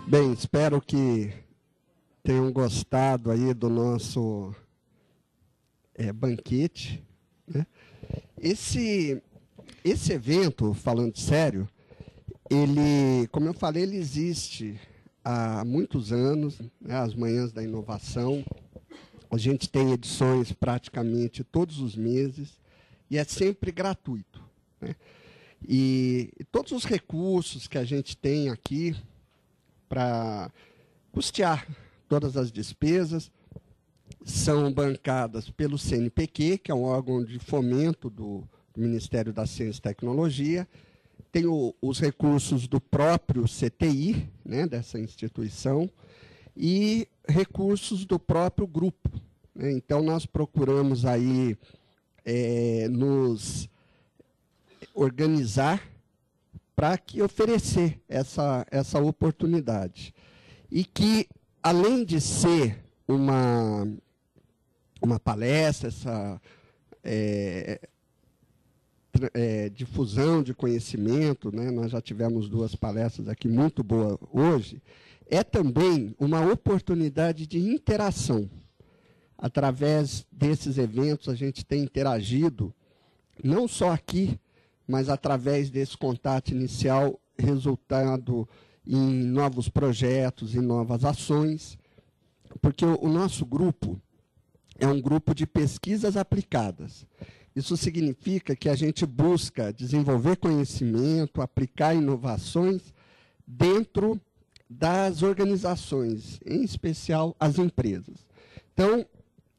Bem, espero que tenham gostado aí do nosso banquete, né? Esse evento, falando sério, ele, como eu falei, ele existe há muitos anos, né, as Manhãs da Inovação. A gente tem edições praticamente todos os meses e é sempre gratuito, né? E todos os recursos que a gente tem aqui para custear todas as despesas são bancadas pelo CNPq, que é um órgão de fomento do Ministério da Ciência e Tecnologia. Tem os recursos do próprio CTI, né, dessa instituição, e recursos do próprio grupo, né? Então, nós procuramos aí nos organizar para que oferecer essa oportunidade. E que, além de ser uma palestra, essa difusão de conhecimento, né? Nós já tivemos 2 palestras aqui muito boas hoje, é também uma oportunidade de interação. Através desses eventos, a gente tem interagido, não só aqui, mas através desse contato inicial, resultado em novos projetos, em novas ações, porque o nosso grupo é um grupo de pesquisas aplicadas. Isso significa que a gente busca desenvolver conhecimento, aplicar inovações dentro das organizações, em especial as empresas. Então,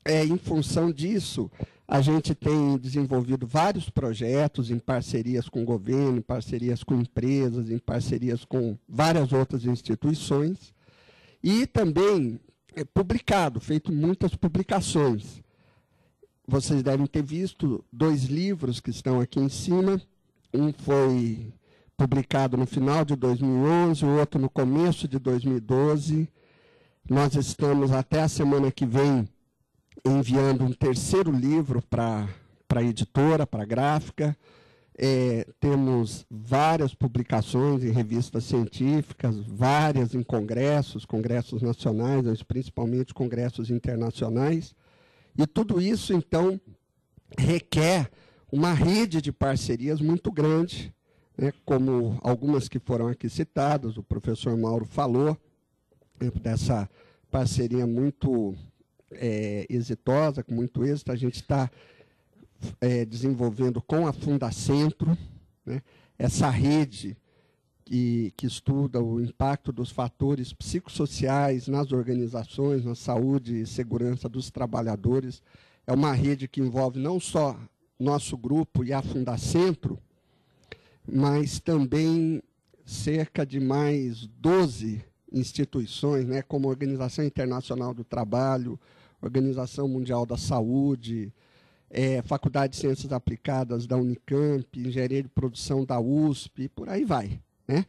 em função disso, a gente tem desenvolvido vários projetos em parcerias com o governo, em parcerias com empresas, em parcerias com várias outras instituições, e também publicado, feito muitas publicações. Vocês devem ter visto 2 livros que estão aqui em cima. Um foi publicado no final de 2011, o outro no começo de 2012. Nós estamos, até a semana que vem, enviando um 3º livro para a editora, para a gráfica. Temos várias publicações em revistas científicas, várias em congressos nacionais, mas principalmente congressos internacionais. E tudo isso, então, requer uma rede de parcerias muito grande, né, como algumas que foram aqui citadas, o professor Mauro falou, dessa parceria muito exitosa, com muito êxito. A gente está desenvolvendo com a Fundacentro, né, essa rede que estuda o impacto dos fatores psicossociais nas organizações, na saúde e segurança dos trabalhadores. É uma rede que envolve não só nosso grupo e a Fundacentro, mas também cerca de mais 12 instituições, né, como a Organização Internacional do Trabalho, Organização Mundial da Saúde, Faculdade de Ciências Aplicadas da Unicamp, Engenharia de Produção da USP, e por aí vai, né?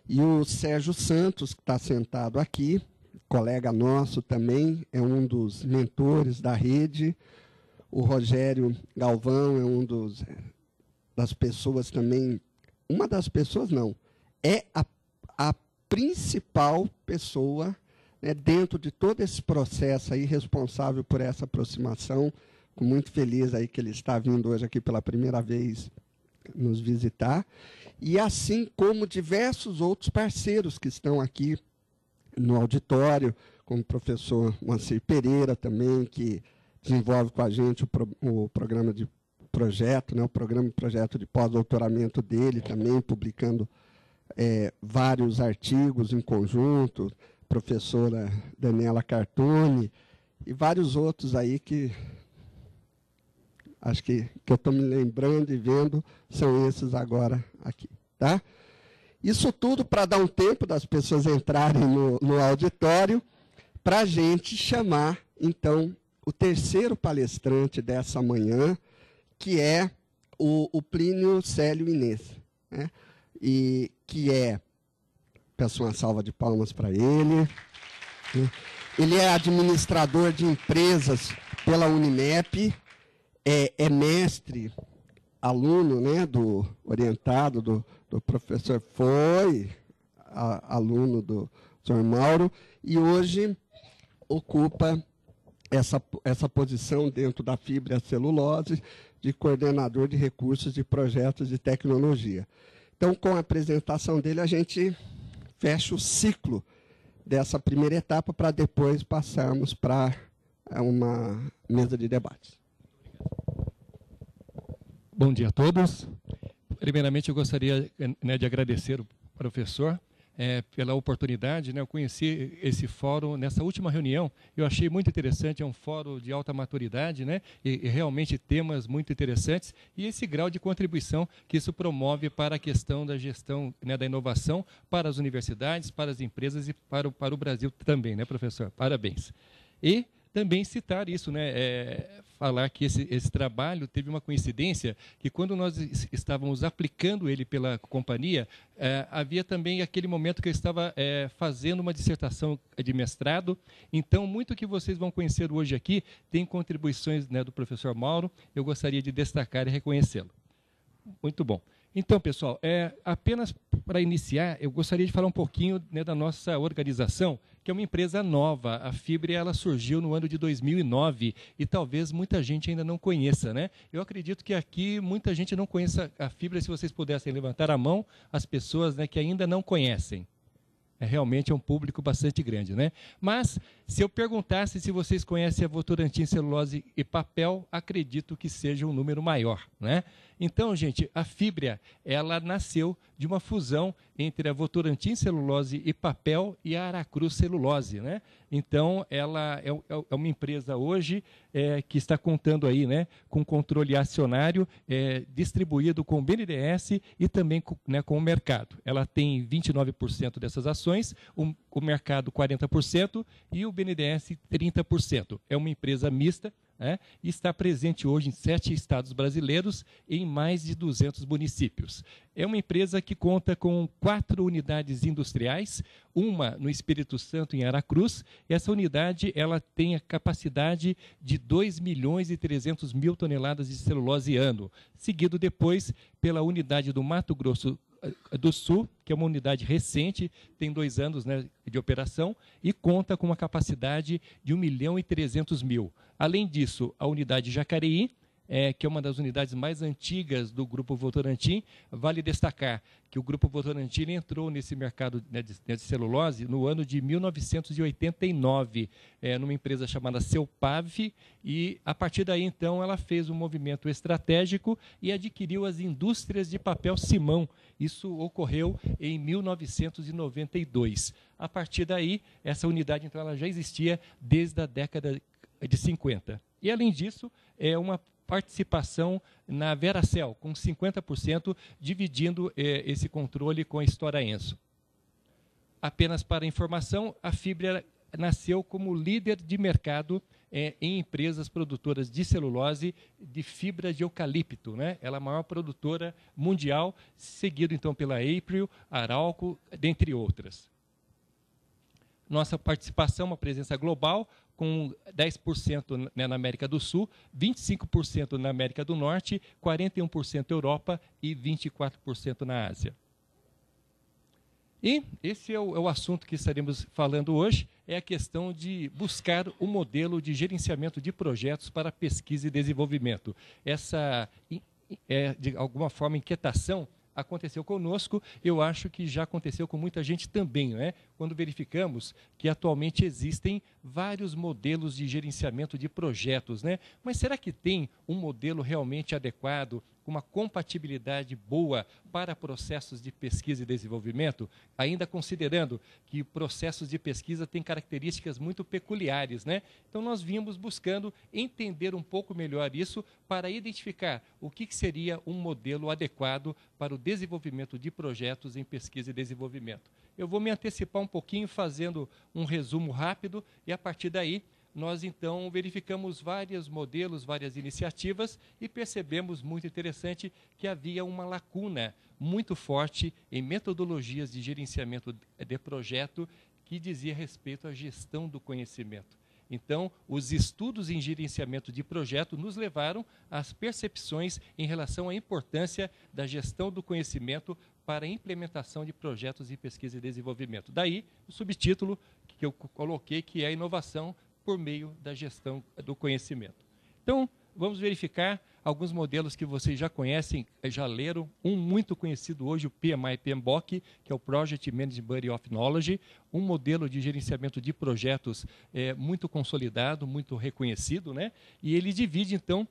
E o Sérgio Santos, que está sentado aqui, colega nosso também, é um dos mentores da rede. O Rogério Galvão é das pessoas também, uma das pessoas não, é a principal pessoa, né, dentro de todo esse processo aí, responsável por essa aproximação. Fico muito feliz aí que ele está vindo hoje aqui pela primeira vez nos visitar. E assim como diversos outros parceiros que estão aqui no auditório, como o professor Moacir Pereira também, que desenvolve com a gente o programa de projeto, né, o projeto de pós-doutoramento dele também, publicando vários artigos em conjunto, professora Daniela Cartoni, e vários outros aí que acho que eu estou me lembrando e vendo, são esses agora aqui, tá? Isso tudo para dar um tempo das pessoas entrarem no auditório, para a gente chamar, então, o 3º palestrante dessa manhã, que é o Plínio Célio Inês, né? E que peço uma salva de palmas para ele. Ele é administrador de empresas pela Unimep, é mestre, aluno, né, orientado do professor, foi aluno Sr. Mauro, e hoje ocupa essa posição dentro da Fibria Celulose de coordenador de recursos e projetos de tecnologia. Então, com a apresentação dele, a gente fecha o ciclo dessa primeira etapa para depois passarmos para uma mesa de debates. Bom dia a todos. Primeiramente, eu gostaria de agradecer o professor pela oportunidade. Eu conheci esse fórum nessa última reunião, eu achei muito interessante, é um fórum de alta maturidade, e realmente temas muito interessantes, e esse grau de contribuição que isso promove para a questão da gestão, da inovação para as universidades, para as empresas e para o Brasil também, professor? Parabéns. E também citar isso, falar que esse trabalho teve uma coincidência, que quando nós estávamos aplicando ele pela companhia, havia também aquele momento que eu estava fazendo uma dissertação de mestrado. Então, muito que vocês vão conhecer hoje aqui tem contribuições do professor Mauro, eu gostaria de destacar e reconhecê-lo. Muito bom. Então, pessoal, apenas para iniciar, eu gostaria de falar um pouquinho da nossa organização, que é uma empresa nova. A Fibria, ela surgiu no ano de 2009 e talvez muita gente ainda não conheça, Eu acredito que aqui muita gente não conheça a Fibria. Se vocês pudessem levantar a mão, as pessoas que ainda não conhecem. Realmente é um público bastante grande, Mas, se eu perguntasse se vocês conhecem a Votorantim Celulose e Papel, acredito que seja um número maior, Então, gente, a Fibria, ela nasceu de uma fusão entre a Votorantim Celulose e Papel e a Aracruz Celulose, Então, ela é uma empresa hoje que está contando aí, com controle acionário distribuído com o BNDES e também com o mercado. Ela tem 29% dessas ações, o mercado 40% e o BNDES 30%. É uma empresa mista, e está presente hoje em 7 estados brasileiros e em mais de 200 municípios. É uma empresa que conta com 4 unidades industriais, uma no Espírito Santo, em Aracruz. Essa unidade ela tem a capacidade de 2.300.000 toneladas de celulose ano, seguido depois pela unidade do Mato Grosso do Sul, que é uma unidade recente, tem 2 anos de operação e conta com uma capacidade de 1.300.000. Além disso, a unidade Jacareí, que é uma das unidades mais antigas do Grupo Votorantim. Vale destacar que o Grupo Votorantim entrou nesse mercado de celulose no ano de 1989, numa empresa chamada Celpav, e a partir daí, então, ela fez um movimento estratégico e adquiriu as indústrias de papel Simão. Isso ocorreu em 1992. A partir daí, essa unidade, então, ela já existia desde a década de 50. E, além disso, é uma participação na Veracel, com 50%, dividindo esse controle com a Stora Enso. Apenas para informação, a Fibria nasceu como líder de mercado em empresas produtoras de celulose de fibra de eucalipto, Ela é a maior produtora mundial, seguido então pela April, Arauco, dentre outras. Nossa participação, uma presença global, com 10% na América do Sul, 25% na América do Norte, 41% Europa e 24% na Ásia. E esse é o assunto que estaremos falando hoje, é a questão de buscar um modelo de gerenciamento de projetos para pesquisa e desenvolvimento. Essa, de alguma forma, inquietação aconteceu conosco, eu acho que já aconteceu com muita gente também, Quando verificamos que atualmente existem vários modelos de gerenciamento de projetos, Mas será que tem um modelo realmente adequado, com uma compatibilidade boa para processos de pesquisa e desenvolvimento, ainda considerando que processos de pesquisa têm características muito peculiares, Então, nós vimos buscando entender um pouco melhor isso para identificar o que seria um modelo adequado para o desenvolvimento de projetos em pesquisa e desenvolvimento. Eu vou me antecipar um pouquinho fazendo um resumo rápido e, a partir daí, nós, então, verificamos vários modelos, várias iniciativas e percebemos, muito interessante, que havia uma lacuna muito forte em metodologias de gerenciamento de projeto que dizia respeito à gestão do conhecimento. Então, os estudos em gerenciamento de projeto nos levaram às percepções em relação à importância da gestão do conhecimento para a implementação de projetos de pesquisa e desenvolvimento. Daí, o subtítulo que eu coloquei, que é a inovação por meio da gestão do conhecimento. Então, vamos verificar alguns modelos que vocês já conhecem, já leram. Um muito conhecido hoje, o PMI-PMBOK, que é o Project Management Body of Knowledge, um modelo de gerenciamento de projetos muito consolidado, muito reconhecido, né? E ele divide, então,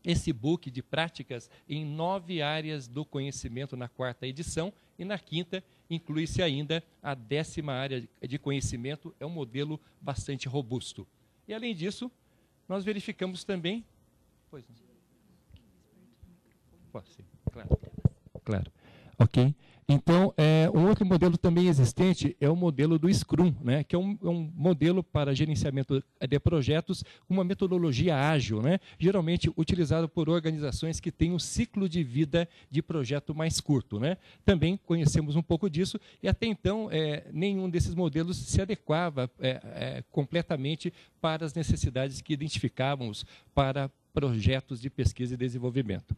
esse book de práticas em 9 áreas do conhecimento na 4ª edição, e na 5ª inclui-se ainda a 10ª área de conhecimento, é um modelo bastante robusto. E, além disso, nós verificamos também... Pois não. Pode ser, claro. Claro. Ok. Então, um outro modelo também existente é o modelo do Scrum, né, que é um modelo para gerenciamento de projetos, uma metodologia ágil, né, geralmente utilizado por organizações que têm um ciclo de vida de projeto mais curto, né. Também conhecemos um pouco disso, e até então nenhum desses modelos se adequava completamente para as necessidades que identificávamos para projetos de pesquisa e desenvolvimento.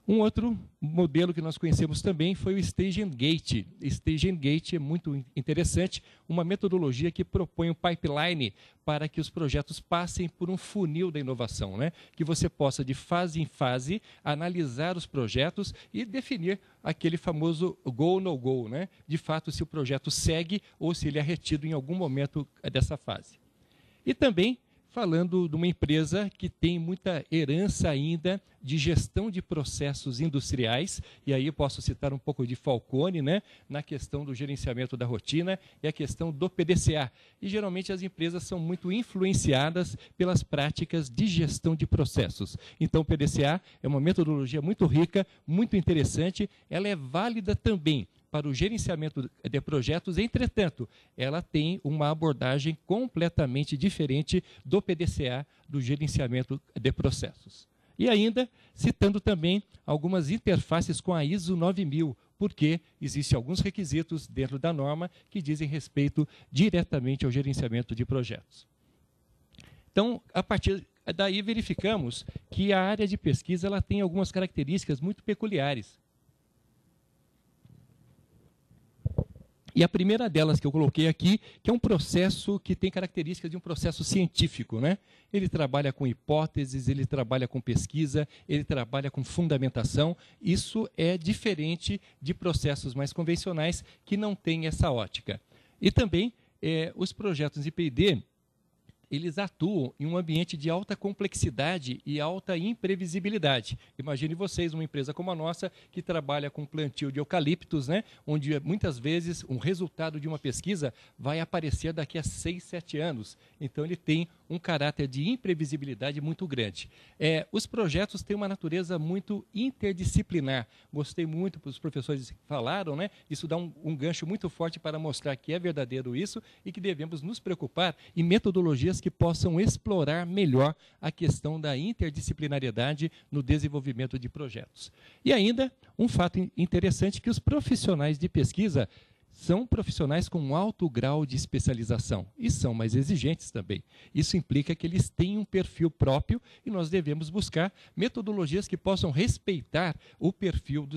Um outro modelo que nós conhecemos também foi o Stage and Gate. Stage and Gate é muito interessante, uma metodologia que propõe um pipeline para que os projetos passem por um funil da inovação, né? Que você possa, de fase em fase, analisar os projetos e definir aquele famoso go ou no go, né? De fato, se o projeto segue ou se ele é retido em algum momento dessa fase. E também falando de uma empresa que tem muita herança ainda de gestão de processos industriais, e aí eu posso citar um pouco de Falcone, né, na questão do gerenciamento da rotina e a questão do PDCA. E geralmente as empresas são muito influenciadas pelas práticas de gestão de processos. Então o PDCA é uma metodologia muito rica, muito interessante, ela é válida também para o gerenciamento de projetos, entretanto, ela tem uma abordagem completamente diferente do PDCA, do gerenciamento de processos. E ainda, citando também algumas interfaces com a ISO 9000, porque existem alguns requisitos dentro da norma que dizem respeito diretamente ao gerenciamento de projetos. Então, a partir daí, verificamos que a área de pesquisa ela tem algumas características muito peculiares. E a primeira delas que eu coloquei aqui, que é um processo que tem características de um processo científico, né? Ele trabalha com hipóteses, ele trabalha com pesquisa, ele trabalha com fundamentação. Isso é diferente de processos mais convencionais que não têm essa ótica. E também, os projetos de P&D, eles atuam em um ambiente de alta complexidade e alta imprevisibilidade. Imagine vocês, uma empresa como a nossa, que trabalha com plantio de eucaliptos, né, onde muitas vezes um resultado de uma pesquisa vai aparecer daqui a 6, 7 anos. Então ele tem um caráter de imprevisibilidade muito grande. Os projetos têm uma natureza muito interdisciplinar. Gostei muito, os professores falaram, né, isso dá um gancho muito forte para mostrar que é verdadeiro isso e que devemos nos preocupar em metodologias que possam explorar melhor a questão da interdisciplinariedade no desenvolvimento de projetos. E ainda, um fato interessante, que os profissionais de pesquisa são profissionais com alto grau de especialização e são mais exigentes também. Isso implica que eles têm um perfil próprio e nós devemos buscar metodologias que possam respeitar o perfil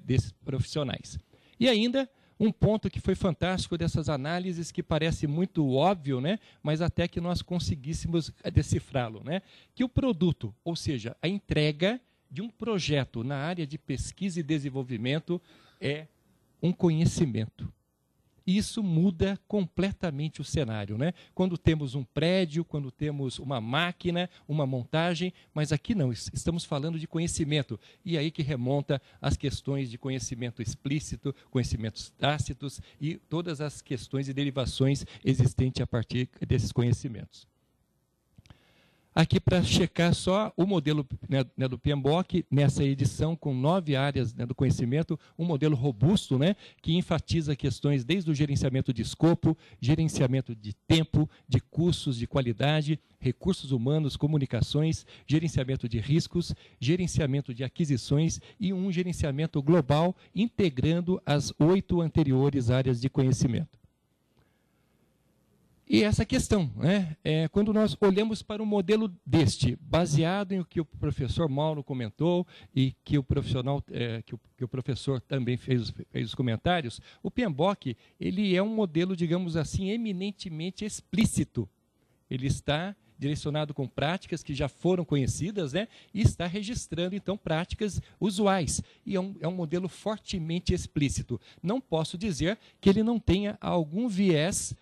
desses profissionais. E ainda, um ponto que foi fantástico dessas análises, que parece muito óbvio, né? Mas até que nós conseguíssemos decifrá-lo, né? Que o produto, ou seja, a entrega de um projeto na área de pesquisa e desenvolvimento é um conhecimento. Isso muda completamente o cenário, né? Quando temos um prédio, quando temos uma máquina, uma montagem, mas aqui não, estamos falando de conhecimento. E aí que remonta as questões de conhecimento explícito, conhecimentos tácitos e todas as questões e derivações existentes a partir desses conhecimentos. Aqui para checar só o modelo do PMBOK, nessa edição com 9 áreas do conhecimento, um modelo robusto, né, que enfatiza questões desde o gerenciamento de escopo, gerenciamento de tempo, de custos, de qualidade, recursos humanos, comunicações, gerenciamento de riscos, gerenciamento de aquisições e um gerenciamento global integrando as 8 anteriores áreas de conhecimento. E essa questão, né, quando nós olhamos para um modelo deste, baseado em o que o professor Mauro comentou e que o profissional, que o professor também fez os comentários, o PMBOK, ele é um modelo, digamos assim, eminentemente explícito. Ele está direcionado com práticas que já foram conhecidas, né, e está registrando, então, práticas usuais. E é um modelo fortemente explícito. Não posso dizer que ele não tenha algum viés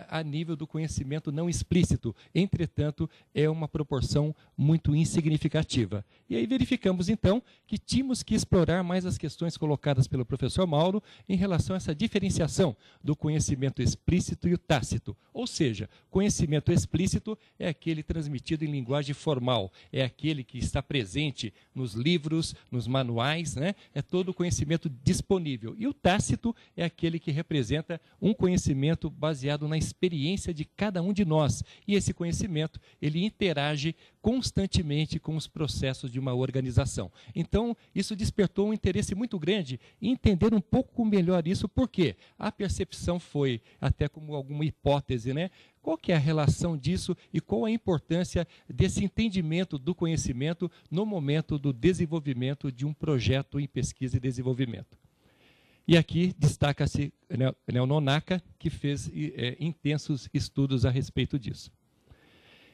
a nível do conhecimento não explícito. Entretanto, é uma proporção muito insignificativa. E aí verificamos, então, que tínhamos que explorar mais as questões colocadas pelo professor Mauro em relação a essa diferenciação do conhecimento explícito e o tácito. Ou seja, conhecimento explícito é aquele transmitido em linguagem formal, é aquele que está presente nos livros, nos manuais, né? É todo o conhecimento disponível. E o tácito é aquele que representa um conhecimento baseado na experiência de cada um de nós. E esse conhecimento, ele interage constantemente com os processos de uma organização. Então, isso despertou um interesse muito grande em entender um pouco melhor isso, porque a percepção foi, até como alguma hipótese, né? Qual que é a relação disso e qual a importância desse entendimento do conhecimento no momento do desenvolvimento de um projeto em pesquisa e desenvolvimento? E aqui destaca-se o Nonaka, que fez intensos estudos a respeito disso.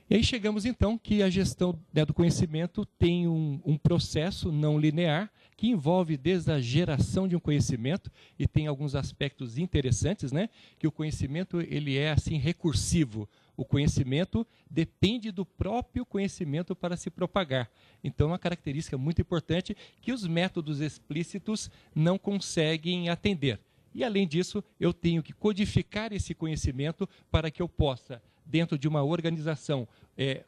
E aí chegamos, então, que a gestão do conhecimento tem um processo não linear que envolve desde a geração de um conhecimento, e tem alguns aspectos interessantes, né? Que o conhecimento ele é assim recursivo. O conhecimento depende do próprio conhecimento para se propagar. Então, é uma característica muito importante que os métodos explícitos não conseguem atender. E, além disso, eu tenho que codificar esse conhecimento para que eu possa, dentro de uma organização,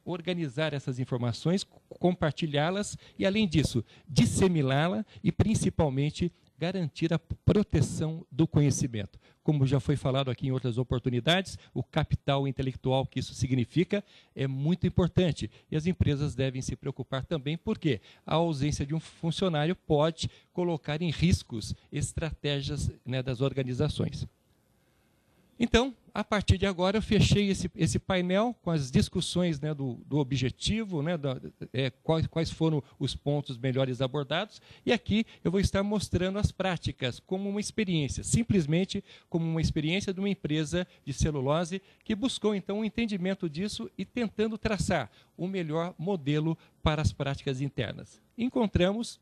organizar essas informações, compartilhá-las e, além disso, disseminá-la e, principalmente, garantir a proteção do conhecimento. Como já foi falado aqui em outras oportunidades, o capital intelectual que isso significa é muito importante. E as empresas devem se preocupar também, porque a ausência de um funcionário pode colocar em riscos estratégias, né, das organizações. Então, a partir de agora, eu fechei esse painel com as discussões, né, do objetivo, né, quais foram os pontos melhores abordados, e aqui eu vou estar mostrando as práticas como uma experiência, simplesmente como uma experiência de uma empresa de celulose que buscou, então, um entendimento disso e tentando traçar o melhor modelo para as práticas internas. Encontramos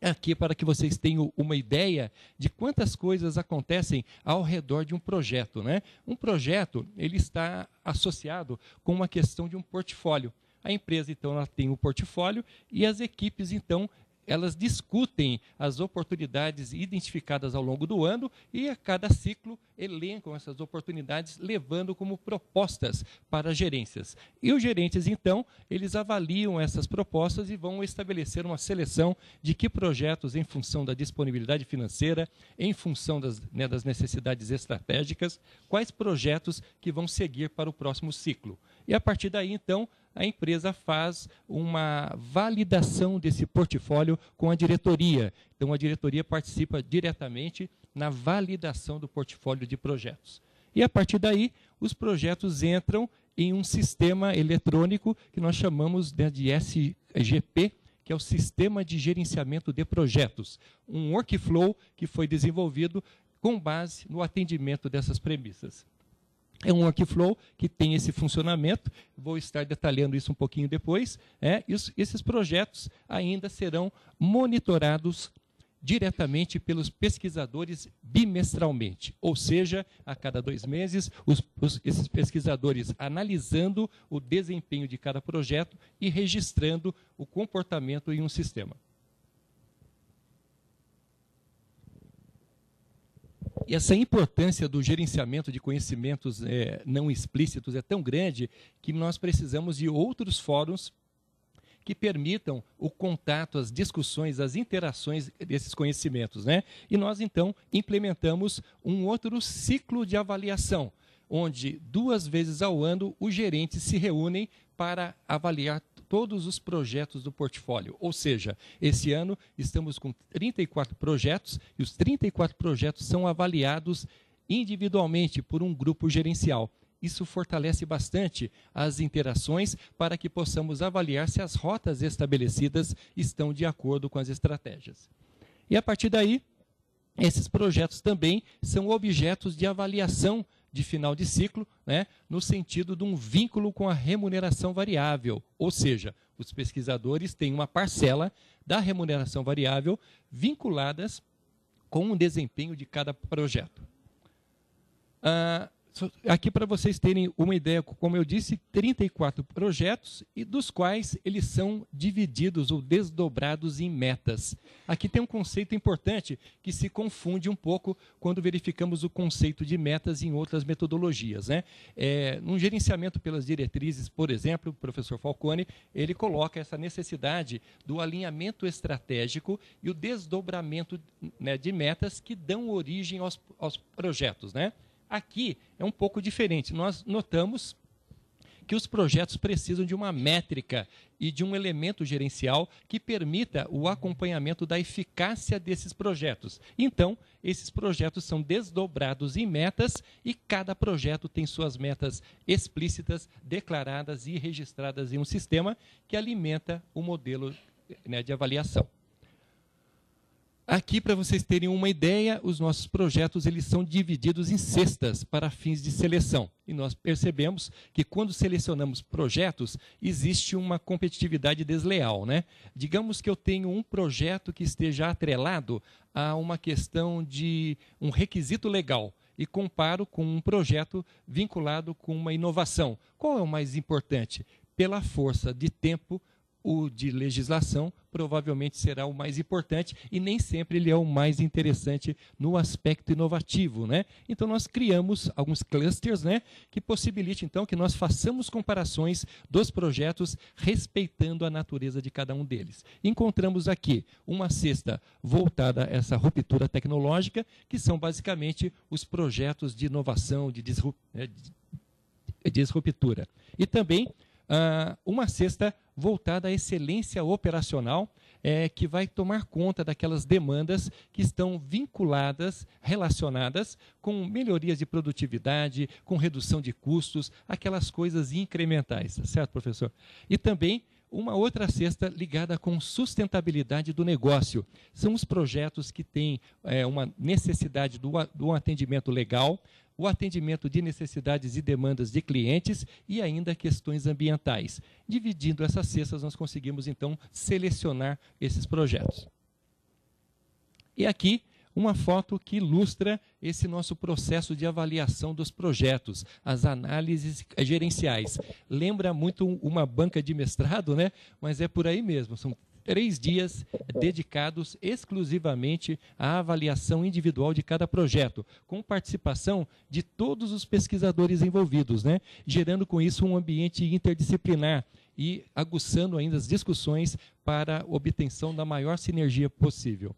aqui para que vocês tenham uma ideia de quantas coisas acontecem ao redor de um projeto, né? Um projeto, ele está associado com uma questão de um portfólio. A empresa, então, ela tem um portfólio e as equipes, então, elas discutem as oportunidades identificadas ao longo do ano e a cada ciclo elencam essas oportunidades, levando como propostas para as gerências. E os gerentes, então, eles avaliam essas propostas e vão estabelecer uma seleção de que projetos, em função da disponibilidade financeira, em função das necessidades estratégicas, quais projetos que vão seguir para o próximo ciclo. E a partir daí, então, a empresa faz uma validação desse portfólio com a diretoria. Então, a diretoria participa diretamente na validação do portfólio de projetos. E, a partir daí, os projetos entram em um sistema eletrônico que nós chamamos de SGP, que é o Sistema de Gerenciamento de Projetos. Um workflow que foi desenvolvido com base no atendimento dessas premissas. É um workflow que tem esse funcionamento, vou estar detalhando isso um pouquinho depois, e esses projetos ainda serão monitorados diretamente pelos pesquisadores bimestralmente, ou seja, a cada 2 meses, esses pesquisadores analisando o desempenho de cada projeto e registrando o comportamento em um sistema. E essa importância do gerenciamento de conhecimentos não explícitos é tão grande que nós precisamos de outros fóruns que permitam o contato, as discussões, as interações desses conhecimentos, né? E nós, então, implementamos um outro ciclo de avaliação, onde 2 vezes ao ano os gerentes se reúnem para avaliar todos os projetos do portfólio. Ou seja, esse ano estamos com 34 projetos e os 34 projetos são avaliados individualmente por um grupo gerencial. isso fortalece bastante as interações para que possamos avaliar se as rotas estabelecidas estão de acordo com as estratégias. E a partir daí, esses projetos também são objetos de avaliação de final de ciclo, né, no sentido de um vínculo com a remuneração variável, ou seja, os pesquisadores têm uma parcela da remuneração variável vinculadas com o desempenho de cada projeto. Aqui, para vocês terem uma ideia, como eu disse, 34 projetos, e dos quais eles são divididos ou desdobrados em metas. Aqui tem um conceito importante que se confunde um pouco quando verificamos o conceito de metas em outras metodologias, né? Num gerenciamento pelas diretrizes, por exemplo, o professor Falcone, ele coloca essa necessidade do alinhamento estratégico e o desdobramento, né, de metas que dão origem aos projetos, né? Aqui é um pouco diferente. Nós notamos que os projetos precisam de uma métrica e de um elemento gerencial que permita o acompanhamento da eficácia desses projetos. Então, esses projetos são desdobrados em metas e cada projeto tem suas metas explícitas, declaradas e registradas em um sistema que alimenta o modelo, né, de avaliação. Aqui, para vocês terem uma ideia, os nossos projetos eles são divididos em cestas para fins de seleção. E nós percebemos que quando selecionamos projetos, existe uma competitividade desleal, né? Digamos que eu tenho um projeto que esteja atrelado a uma questão de um requisito legal e comparo com um projeto vinculado com uma inovação. Qual é o mais importante? Pela força de tempo, o de legislação provavelmente será o mais importante e nem sempre ele é o mais interessante no aspecto inovativo, né? Então nós criamos alguns clusters, né, que possibilitem então que nós façamos comparações dos projetos respeitando a natureza de cada um deles. Encontramos aqui uma cesta voltada a essa ruptura tecnológica, que são basicamente os projetos de inovação, de disruptura. E também uma cesta voltada à excelência operacional, que vai tomar conta daquelas demandas que estão vinculadas, relacionadas com melhorias de produtividade, com redução de custos, aquelas coisas incrementais, certo, professor? E também uma outra cesta ligada com sustentabilidade do negócio. São os projetos que têm uma necessidade do atendimento legal, o atendimento de necessidades e demandas de clientes e ainda questões ambientais. Dividindo essas cestas, nós conseguimos, então, selecionar esses projetos. E aqui, uma foto que ilustra esse nosso processo de avaliação dos projetos, as análises gerenciais. Lembra muito uma banca de mestrado, né? Mas é por aí mesmo, são 3 dias dedicados exclusivamente à avaliação individual de cada projeto, com participação de todos os pesquisadores envolvidos, né? Gerando com isso um ambiente interdisciplinar e aguçando ainda as discussões para a obtenção da maior sinergia possível.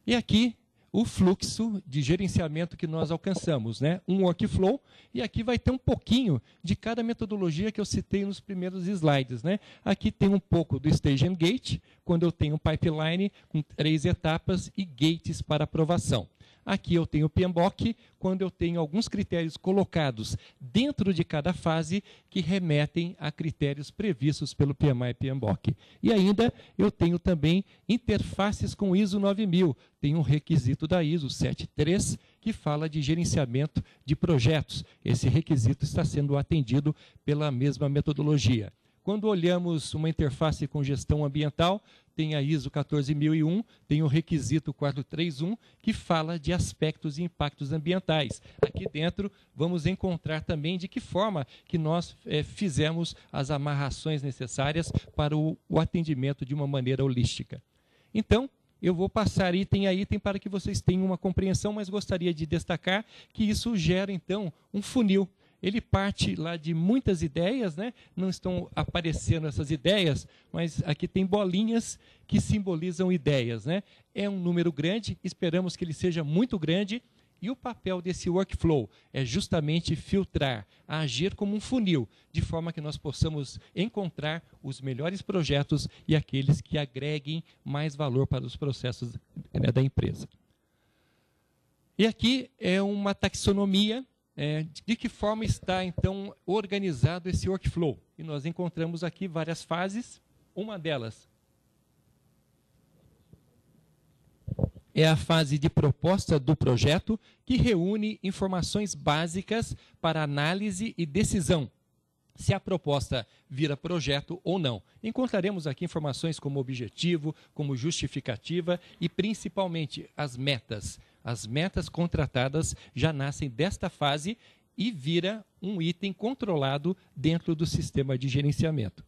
E aqui, o fluxo de gerenciamento que nós alcançamos, né? Um workflow, e aqui vai ter um pouquinho de cada metodologia que eu citei nos primeiros slides, né? Aqui tem um pouco do Stage and Gate, quando eu tenho um pipeline com 3 etapas e gates para aprovação. Aqui eu tenho o PMBOK, quando eu tenho alguns critérios colocados dentro de cada fase que remetem a critérios previstos pelo PMI e PMBOK. E ainda eu tenho também interfaces com ISO 9000. Tem um requisito da ISO 73 que fala de gerenciamento de projetos. Esse requisito está sendo atendido pela mesma metodologia. Quando olhamos uma interface com gestão ambiental, tem a ISO 14001, tem o requisito 431, que fala de aspectos e impactos ambientais. Aqui dentro vamos encontrar também de que forma que nós fizemos as amarrações necessárias para o atendimento de uma maneira holística. Então, eu vou passar item a item para que vocês tenham uma compreensão, mas gostaria de destacar que isso gera, então, um funil. Ele parte lá de muitas ideias, né? Não estão aparecendo essas ideias, mas aqui tem bolinhas que simbolizam ideias, né? É um número grande, esperamos que ele seja muito grande, e o papel desse workflow é justamente filtrar, agir como um funil, de forma que nós possamos encontrar os melhores projetos e aqueles que agreguem mais valor para os processos, né, da empresa. E aqui é uma taxonomia de que forma está, então, organizado esse workflow. E nós encontramos aqui várias fases. Uma delas é a fase de proposta do projeto, que reúne informações básicas para análise e decisão, se a proposta vira projeto ou não. Encontraremos aqui informações como objetivo, como justificativa e, principalmente, as metas. As metas contratadas já nascem desta fase e vira um item controlado dentro do sistema de gerenciamento.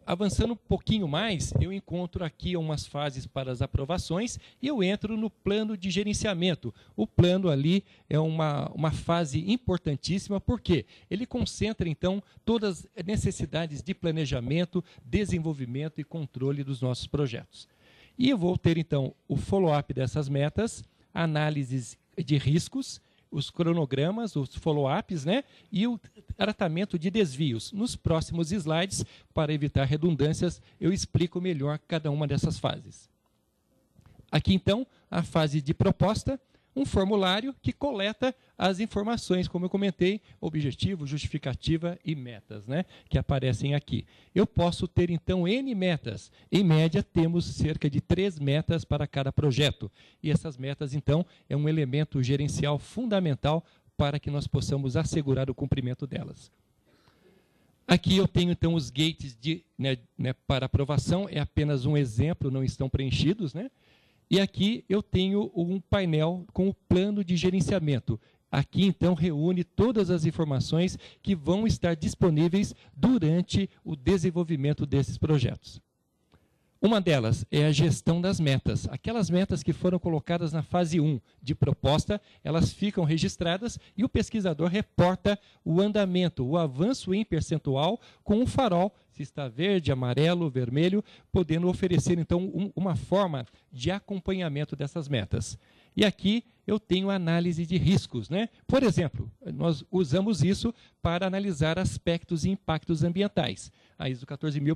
Avançando um pouquinho mais, eu encontro aqui umas fases para as aprovações e eu entro no plano de gerenciamento. O plano ali é uma fase importantíssima, porque ele concentra, então, todas as necessidades de planejamento, desenvolvimento e controle dos nossos projetos. E eu vou ter, então, o follow-up dessas metas, análises de riscos, os cronogramas, os follow-ups, né? E o tratamento de desvios. Nos próximos slides, para evitar redundâncias, eu explico melhor cada uma dessas fases. Aqui, então, a fase de proposta, um formulário que coleta as informações, como eu comentei, objetivo, justificativa e metas, né, que aparecem aqui. Eu posso ter, então, N metas. Em média, temos cerca de 3 metas para cada projeto. E essas metas, então, é um elemento gerencial fundamental para que nós possamos assegurar o cumprimento delas. Aqui eu tenho, então, os gates para aprovação. É apenas um exemplo, não estão preenchidos, né? E aqui eu tenho um painel com o plano de gerenciamento. Aqui, então, reúne todas as informações que vão estar disponíveis durante o desenvolvimento desses projetos. Uma delas é a gestão das metas. Aquelas metas que foram colocadas na fase 1 de proposta, elas ficam registradas e o pesquisador reporta o andamento, o avanço em percentual com um farol, se está verde, amarelo, vermelho, podendo oferecer, então, uma forma de acompanhamento dessas metas. E aqui eu tenho análise de riscos, né? Por exemplo, nós usamos isso para analisar aspectos e impactos ambientais. A ISO 14000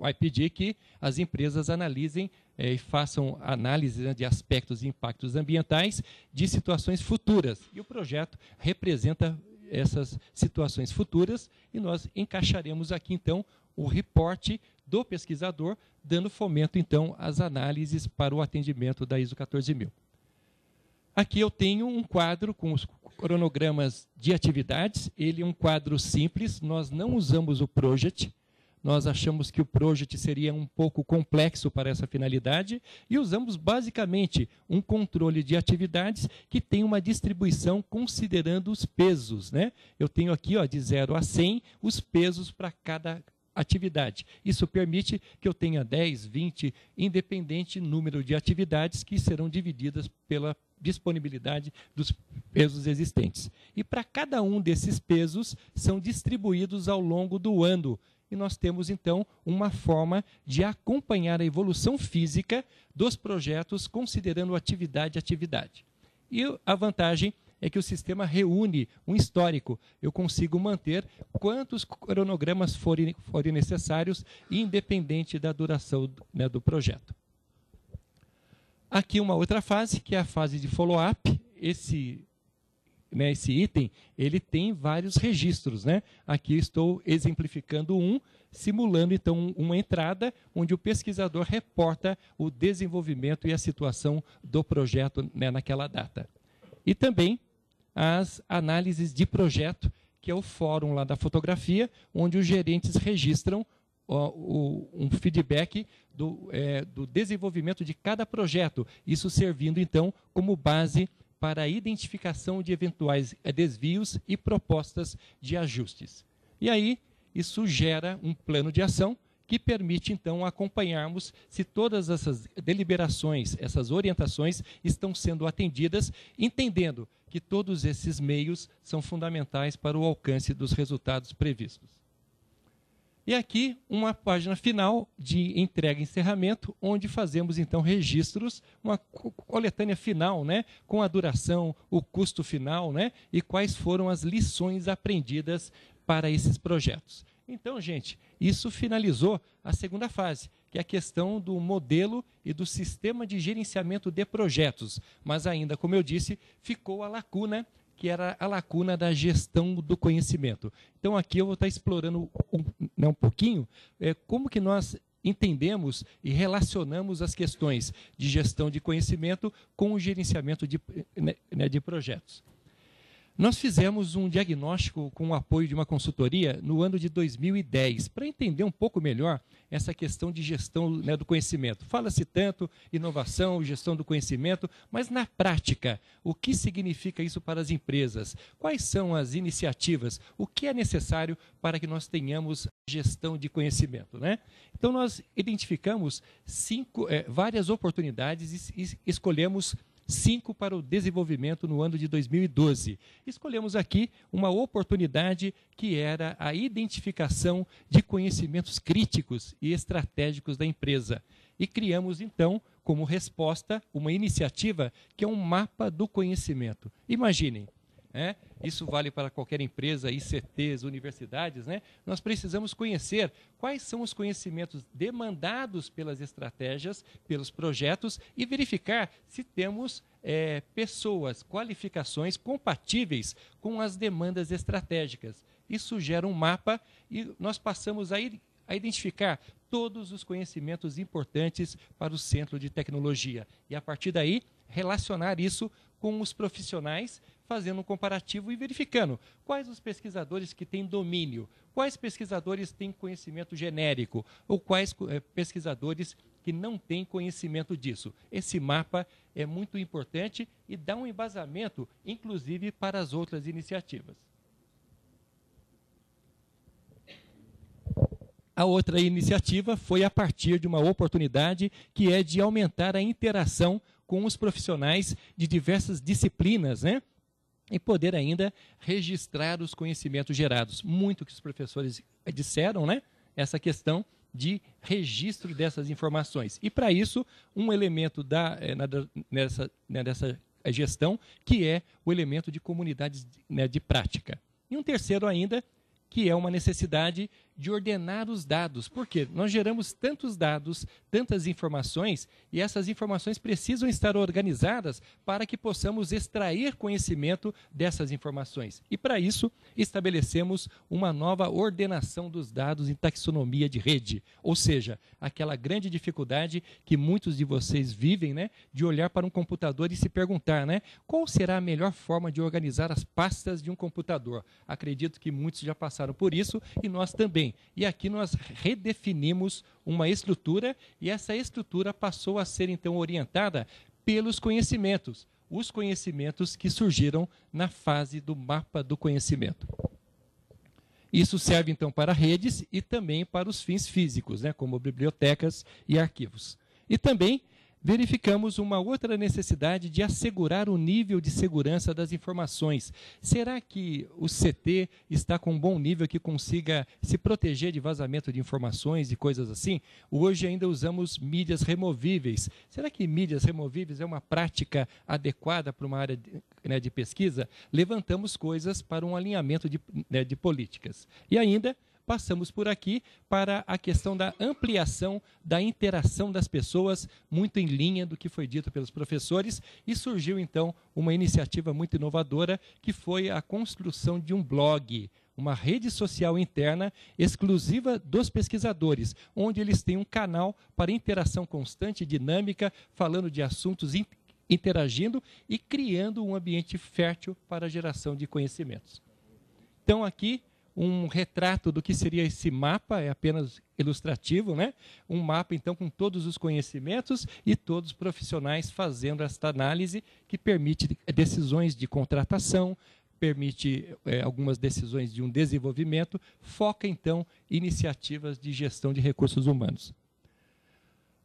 vai pedir que as empresas analisem e façam análise de aspectos e impactos ambientais de situações futuras. E o projeto representa essas situações futuras e nós encaixaremos aqui, então, o reporte do pesquisador, dando fomento, então, às análises para o atendimento da ISO 14000. Aqui eu tenho um quadro com os cronogramas de atividades. Ele é um quadro simples, nós não usamos o Project. Nós achamos que o Project seria um pouco complexo para essa finalidade e usamos basicamente um controle de atividades que tem uma distribuição considerando os pesos, né? Eu tenho aqui, ó, de 0 a 100 os pesos para cada atividade. Isso permite que eu tenha 10, 20, independente número de atividades que serão divididas pela disponibilidade dos pesos existentes. E para cada um desses pesos são distribuídos ao longo do ano. E nós temos, então, uma forma de acompanhar a evolução física dos projetos, considerando atividade a atividade. E a vantagem é que o sistema reúne um histórico. Eu consigo manter quantos cronogramas forem necessários, independente da duração, né, do projeto. Aqui uma outra fase, que é a fase de follow-up. Esse item, ele tem vários registros, né? Aqui estou exemplificando simulando, então, uma entrada onde o pesquisador reporta o desenvolvimento e a situação do projeto, né, naquela data. E também as análises de projeto, que é o fórum lá da fotografia, onde os gerentes registram um feedback do desenvolvimento de cada projeto, isso servindo, então, como base para a identificação de eventuais desvios e propostas de ajustes. E aí, isso gera um plano de ação que permite, então, acompanharmos se todas essas deliberações, essas orientações estão sendo atendidas, entendendo que todos esses meios são fundamentais para o alcance dos resultados previstos. E aqui uma página final de entrega e encerramento, onde fazemos, então, registros, uma coletânea final, né, com a duração, o custo final, né, e quais foram as lições aprendidas para esses projetos. Então, gente, isso finalizou a segunda fase, que é a questão do modelo e do sistema de gerenciamento de projetos. Mas ainda, como eu disse, ficou a lacuna que era a lacuna da gestão do conhecimento. Então, aqui eu vou estar explorando um pouquinho como que nós entendemos e relacionamos as questões de gestão de conhecimento com o gerenciamento de projetos. Nós fizemos um diagnóstico com o apoio de uma consultoria no ano de 2010, para entender um pouco melhor essa questão de gestão do conhecimento. Fala-se tanto inovação, gestão do conhecimento, mas na prática, o que significa isso para as empresas? Quais são as iniciativas? O que é necessário para que nós tenhamos gestão de conhecimento, né? Então, nós identificamos várias oportunidades e escolhemos 5 para o desenvolvimento no ano de 2012. Escolhemos aqui uma oportunidade que era a identificação de conhecimentos críticos e estratégicos da empresa. E criamos, então, como resposta, uma iniciativa que é um mapa do conhecimento. Imaginem, isso vale para qualquer empresa, ICTs, universidades, né? Nós precisamos conhecer quais são os conhecimentos demandados pelas estratégias, pelos projetos e verificar se temos pessoas, qualificações compatíveis com as demandas estratégicas. Isso gera um mapa e nós passamos a identificar todos os conhecimentos importantes para o centro de tecnologia. E, a partir daí, relacionar isso com os profissionais, fazendo um comparativo e verificando quais os pesquisadores que têm domínio, quais pesquisadores têm conhecimento genérico, ou quais pesquisadores que não têm conhecimento disso. Esse mapa é muito importante e dá um embasamento, inclusive, para as outras iniciativas. A outra iniciativa foi a partir de uma oportunidade que é de aumentar a interação com os profissionais de diversas disciplinas, né? E poder ainda registrar os conhecimentos gerados. Muito que os professores disseram, né? Essa questão de registro dessas informações. E, para isso, um elemento nessa gestão, que é o elemento de comunidades de prática. E um terceiro ainda, que é uma necessidade de ordenar os dados. Por quê? Nós geramos tantos dados, tantas informações, e essas informações precisam estar organizadas para que possamos extrair conhecimento dessas informações. E, para isso, estabelecemos uma nova ordenação dos dados em taxonomia de rede, ou seja, aquela grande dificuldade que muitos de vocês vivem, né, de olhar para um computador e se perguntar, né, qual será a melhor forma de organizar as pastas de um computador. Acredito que muitos já passaram por isso e nós também. E aqui nós redefinimos uma estrutura e essa estrutura passou a ser, então, orientada pelos conhecimentos, os conhecimentos que surgiram na fase do mapa do conhecimento. Isso serve, então, para redes e também para os fins físicos, né, como bibliotecas e arquivos. E também verificamos uma outra necessidade de assegurar o nível de segurança das informações. Será que o CT está com um bom nível que consiga se proteger de vazamento de informações e coisas assim? Hoje ainda usamos mídias removíveis. Será que mídias removíveis é uma prática adequada para uma área de pesquisa? Levantamos coisas para um alinhamento de políticas. E ainda passamos por aqui para a questão da ampliação da interação das pessoas, muito em linha do que foi dito pelos professores, e surgiu, então, uma iniciativa muito inovadora, que foi a construção de um blog, uma rede social interna exclusiva dos pesquisadores, onde eles têm um canal para interação constante e dinâmica, falando de assuntos, interagindo e criando um ambiente fértil para a geração de conhecimentos. Então, aqui, um retrato do que seria esse mapa, é apenas ilustrativo, né? Um mapa, então, com todos os conhecimentos e todos os profissionais fazendo esta análise que permite decisões de contratação, permite algumas decisões de um desenvolvimento, foca, então, iniciativas de gestão de recursos humanos.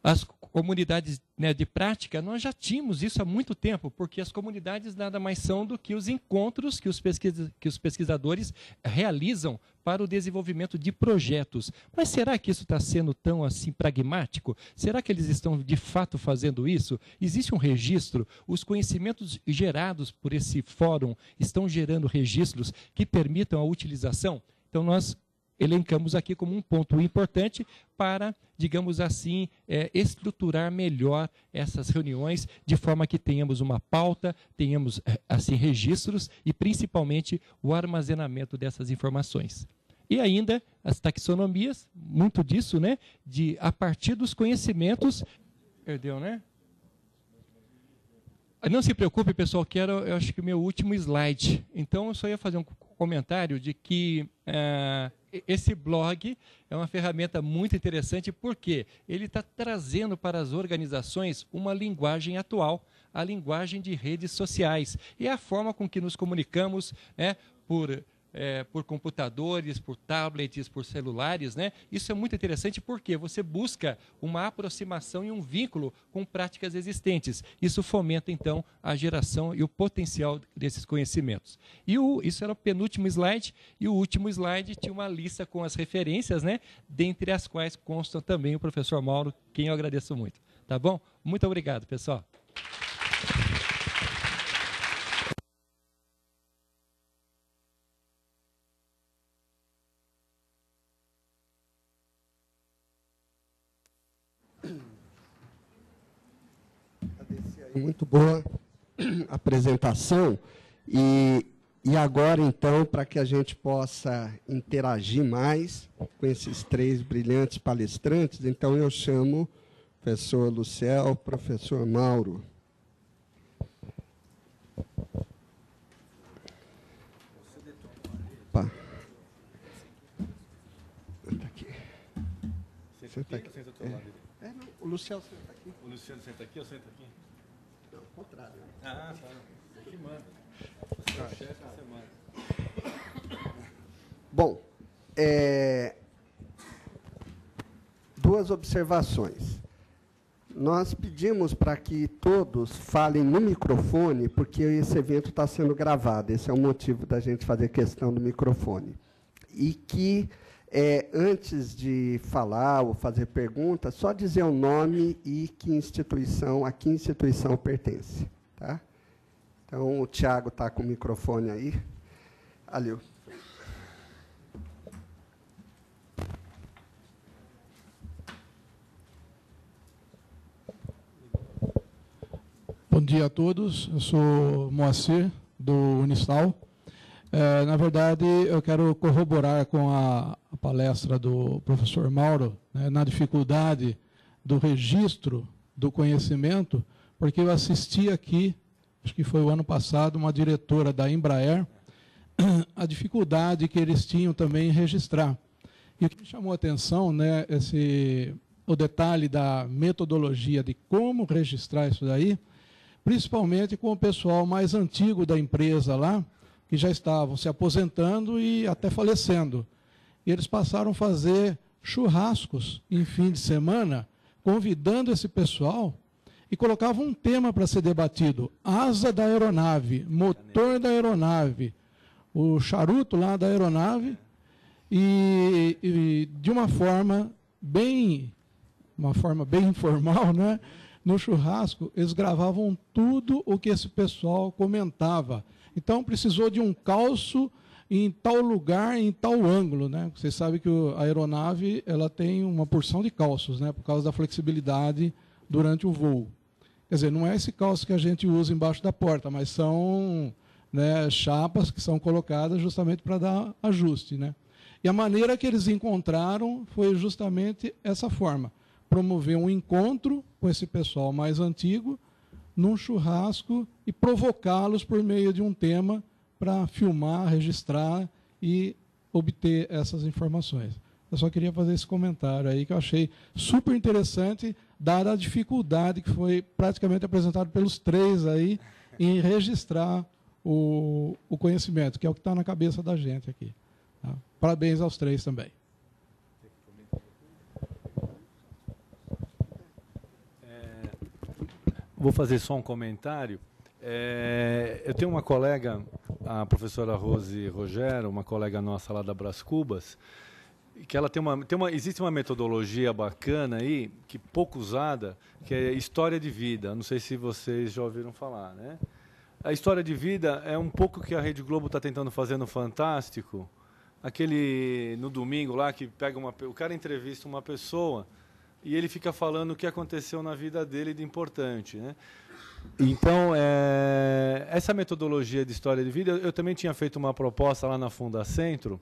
As comunidades de prática, nós já tínhamos isso há muito tempo, porque as comunidades nada mais são do que os encontros que os pesquisadores realizam para o desenvolvimento de projetos. Mas será que isso está sendo tão assim pragmático? Será que eles estão de fato fazendo isso? Existe um registro? Os conhecimentos gerados por esse fórum estão gerando registros que permitam a utilização? Então, nós elencamos aqui como um ponto importante para, digamos assim, estruturar melhor essas reuniões, de forma que tenhamos uma pauta, tenhamos assim registros e, principalmente, o armazenamento dessas informações. E ainda as taxonomias, muito disso, né, a partir dos conhecimentos. Perdeu, né? Não se preocupe, pessoal, que eu acho que o meu último slide. Então, eu só ia fazer um comentário de que esse blog é uma ferramenta muito interessante, porque ele está trazendo para as organizações uma linguagem atual, a linguagem de redes sociais. E a forma com que nos comunicamos, né, por computadores, por tablets, por celulares, né? Isso é muito interessante porque você busca uma aproximação e um vínculo com práticas existentes. Isso fomenta, então, a geração e o potencial desses conhecimentos. E isso era o penúltimo slide, e o último slide tinha uma lista com as referências, né? Dentre as quais constam também o professor Mauro, quem eu agradeço muito. Tá bom? Muito obrigado, pessoal. Muito boa apresentação. E agora, então, para que a gente possa interagir mais com esses 3 brilhantes palestrantes, então eu chamo o professor Luciel, professor Mauro. Opa. Senta aqui. Senta aqui. Senta do lado. Não, o Luciel senta aqui. O Luciano senta aqui ou senta aqui? Não, ao contrário. Ah, tá. Você que manda. Você é o chefe, você manda. Bom, 2 observações. Nós pedimos para que todos falem no microfone, porque esse evento está sendo gravado. Esse é o motivo da gente fazer questão do microfone. E que, antes de falar ou fazer pergunta, só dizer o nome e a que instituição pertence. Tá? Então, o Tiago está com o microfone aí. Ali. Bom dia a todos, eu sou Moacir, do Unistal. Na verdade, eu quero corroborar com a palestra do professor Mauro, né, na dificuldade do registro do conhecimento, porque eu assisti aqui, acho que foi o ano passado, uma diretora da Embraer, a dificuldade que eles tinham também em registrar. E o que me chamou a atenção, né, o detalhe da metodologia de como registrar isso daí, principalmente com o pessoal mais antigo da empresa lá, que já estavam se aposentando e até falecendo. E eles passaram a fazer churrascos em fim de semana, convidando esse pessoal, e colocavam um tema para ser debatido: asa da aeronave, motor da aeronave, o charuto lá da aeronave, e de uma forma bem informal, né? No churrasco, eles gravavam tudo o que esse pessoal comentava. Então, precisou de um calço em tal lugar, em tal ângulo, né? Vocês sabem que a aeronave ela tem uma porção de calços, né? Por causa da flexibilidade durante o voo. Quer dizer, não é esse calço que a gente usa embaixo da porta, mas são, né, chapas que são colocadas justamente para dar ajuste, né? E a maneira que eles encontraram foi justamente essa forma: promover um encontro com esse pessoal mais antigo, num churrasco, e provocá-los por meio de um tema para filmar, registrar e obter essas informações. Eu só queria fazer esse comentário aí, que eu achei super interessante, dada a dificuldade que foi praticamente apresentado pelos 3 aí, em registrar o conhecimento, que é o que está na cabeça da gente aqui. Tá? Parabéns aos 3 também. Vou fazer só um comentário. Eu tenho uma colega, a professora Rose Rogero, uma colega nossa lá da Brás Cubas, que ela existe uma metodologia bacana aí, que pouco usada, que é história de vida. Não sei se vocês já ouviram falar, né? A história de vida é um pouco que a Rede Globo está tentando fazer no Fantástico, aquele no domingo lá que pega o cara entrevista uma pessoa e ele fica falando o que aconteceu na vida dele de importante, né? Então, essa metodologia de história de vida, eu também tinha feito uma proposta lá na Fundacentro,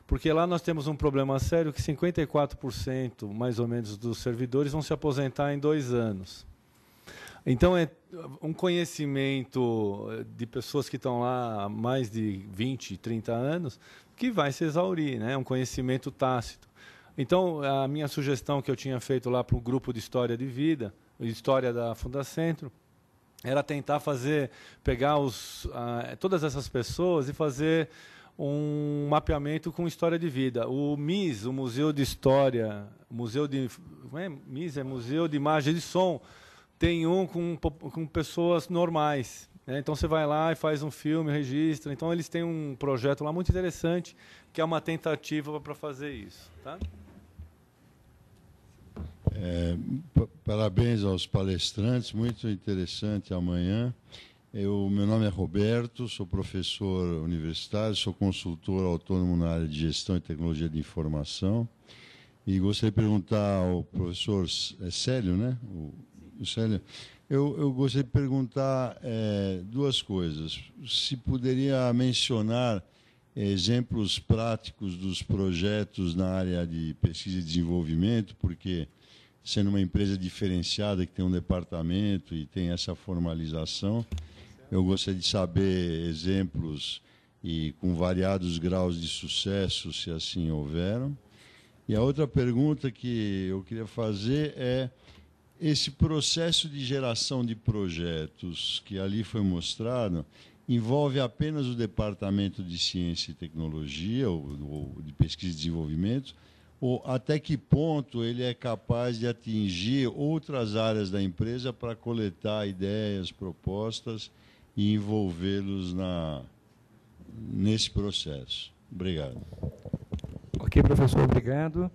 porque lá nós temos um problema sério que 54%, mais ou menos, dos servidores vão se aposentar em 2 anos. Então, é um conhecimento de pessoas que estão lá há mais de 20, 30 anos, que vai se exaurir, né? Um conhecimento tácito. Então, a minha sugestão que eu tinha feito lá para o grupo de História de Vida, História da Fundacentro, era tentar pegar todas essas pessoas e fazer um mapeamento com história de vida. O MIS, o Museu de História, Museu de Imagem e Som, tem um com pessoas normais, né? Então você vai lá e faz um filme, registra. Então eles têm um projeto lá muito interessante, que é uma tentativa para fazer isso, tá? Parabéns aos palestrantes, muito interessante amanhã. Meu nome é Roberto, sou professor universitário, sou consultor autônomo na área de gestão e tecnologia de informação. E gostaria de perguntar ao professor Célio, né? O Célio, eu gostaria de perguntar 2 coisas. Se poderia mencionar exemplos práticos dos projetos na área de pesquisa e desenvolvimento, porque sendo uma empresa diferenciada, que tem um departamento e tem essa formalização, eu gostaria de saber exemplos e com variados graus de sucesso, se assim houveram. E a outra pergunta que eu queria fazer é esse processo de geração de projetos que ali foi mostrado, envolve apenas o departamento de ciência e tecnologia, ou de pesquisa e desenvolvimento, ou até que ponto ele é capaz de atingir outras áreas da empresa para coletar ideias, propostas e envolvê-los nesse processo. Obrigado. Ok, professor, obrigado.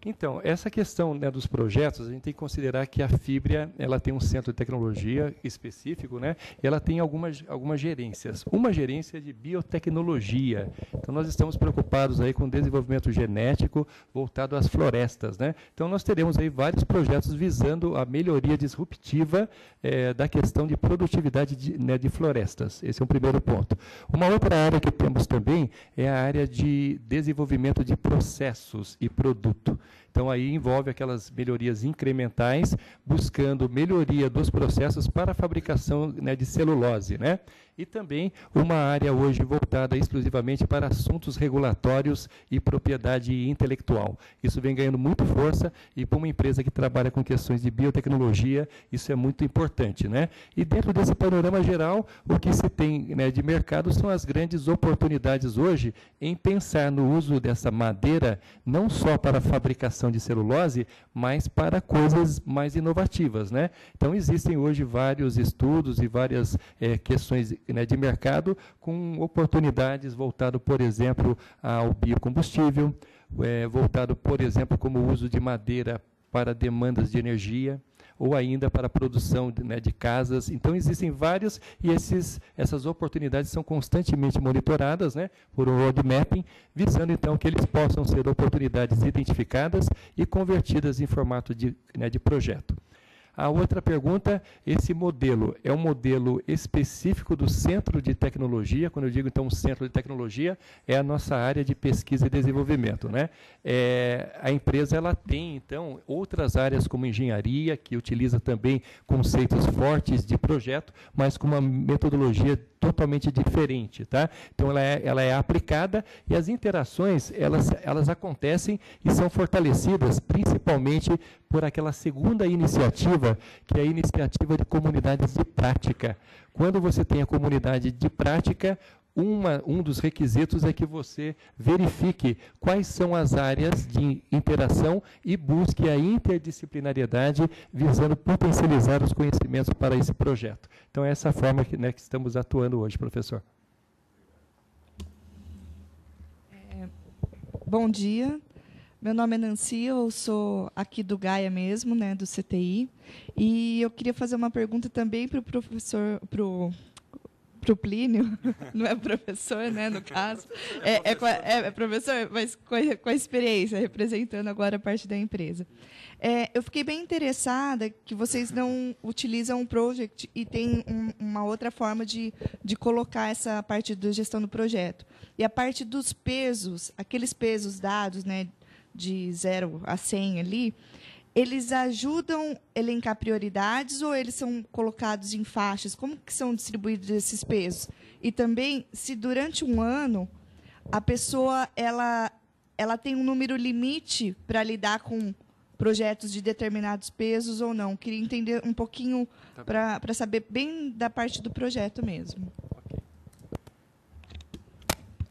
Então, essa questão, né, dos projetos, a gente tem que considerar que a Fibria ela tem um centro de tecnologia específico, né, e ela tem algumas gerências. Uma gerência de biotecnologia. Então, nós estamos preocupados aí com o desenvolvimento genético voltado às florestas, né? Então, nós teremos aí vários projetos visando a melhoria disruptiva da questão de produtividade de florestas. Esse é um primeiro ponto. Uma outra área que temos também é a área de desenvolvimento de processos e produto. Então, aí envolve aquelas melhorias incrementais, buscando melhoria dos processos para a fabricação, né, de celulose, né? E também uma área hoje voltada exclusivamente para assuntos regulatórios e propriedade intelectual. Isso vem ganhando muito força e para uma empresa que trabalha com questões de biotecnologia, isso é muito importante, né? E dentro desse panorama geral, o que se tem, né, de mercado são as grandes oportunidades hoje em pensar no uso dessa madeira, não só para a fabricação de celulose, mas para coisas mais inovativas, né? Então, existem hoje vários estudos e várias questões, né, de mercado com oportunidades voltado, por exemplo, ao biocombustível, voltado, por exemplo, como o uso de madeira para demandas de energia, ou ainda para a produção de casas. Então, existem vários, e essas oportunidades são constantemente monitoradas, né, por um roadmapping, visando, então, que eles possam ser oportunidades identificadas e convertidas em formato de projeto. A outra pergunta, esse modelo é um modelo específico do Centro de Tecnologia. Quando eu digo, então, Centro de Tecnologia, é a nossa área de pesquisa e desenvolvimento, né? A empresa ela tem, então, outras áreas como engenharia, que utiliza também conceitos fortes de projeto, mas com uma metodologia totalmente diferente, tá? Então, ela é aplicada e as interações, elas acontecem e são fortalecidas, principalmente por aquela segunda iniciativa, que é a iniciativa de comunidades de prática. Quando você tem a comunidade de prática, um dos requisitos é que você verifique quais são as áreas de interação e busque a interdisciplinariedade, visando potencializar os conhecimentos para esse projeto. Então, é essa forma que estamos atuando hoje, professor. Bom dia. Meu nome é Nancy, eu sou aqui do Gaia mesmo, né, do CTI. E eu queria fazer uma pergunta também para o professor para o Plínio, não é professor, né, no caso. É professor, mas com a experiência, representando agora a parte da empresa. Eu fiquei bem interessada que vocês não utilizam um project e tem uma outra forma de colocar essa parte da gestão do projeto. E a parte dos pesos, aqueles pesos dados, né, de 0 a 100 ali, eles ajudam a elencar prioridades ou eles são colocados em faixas? Como que são distribuídos esses pesos? E também, se durante um ano a pessoa ela tem um número limite para lidar com projetos de determinados pesos ou não. Queria entender um pouquinho para saber bem da parte do projeto mesmo.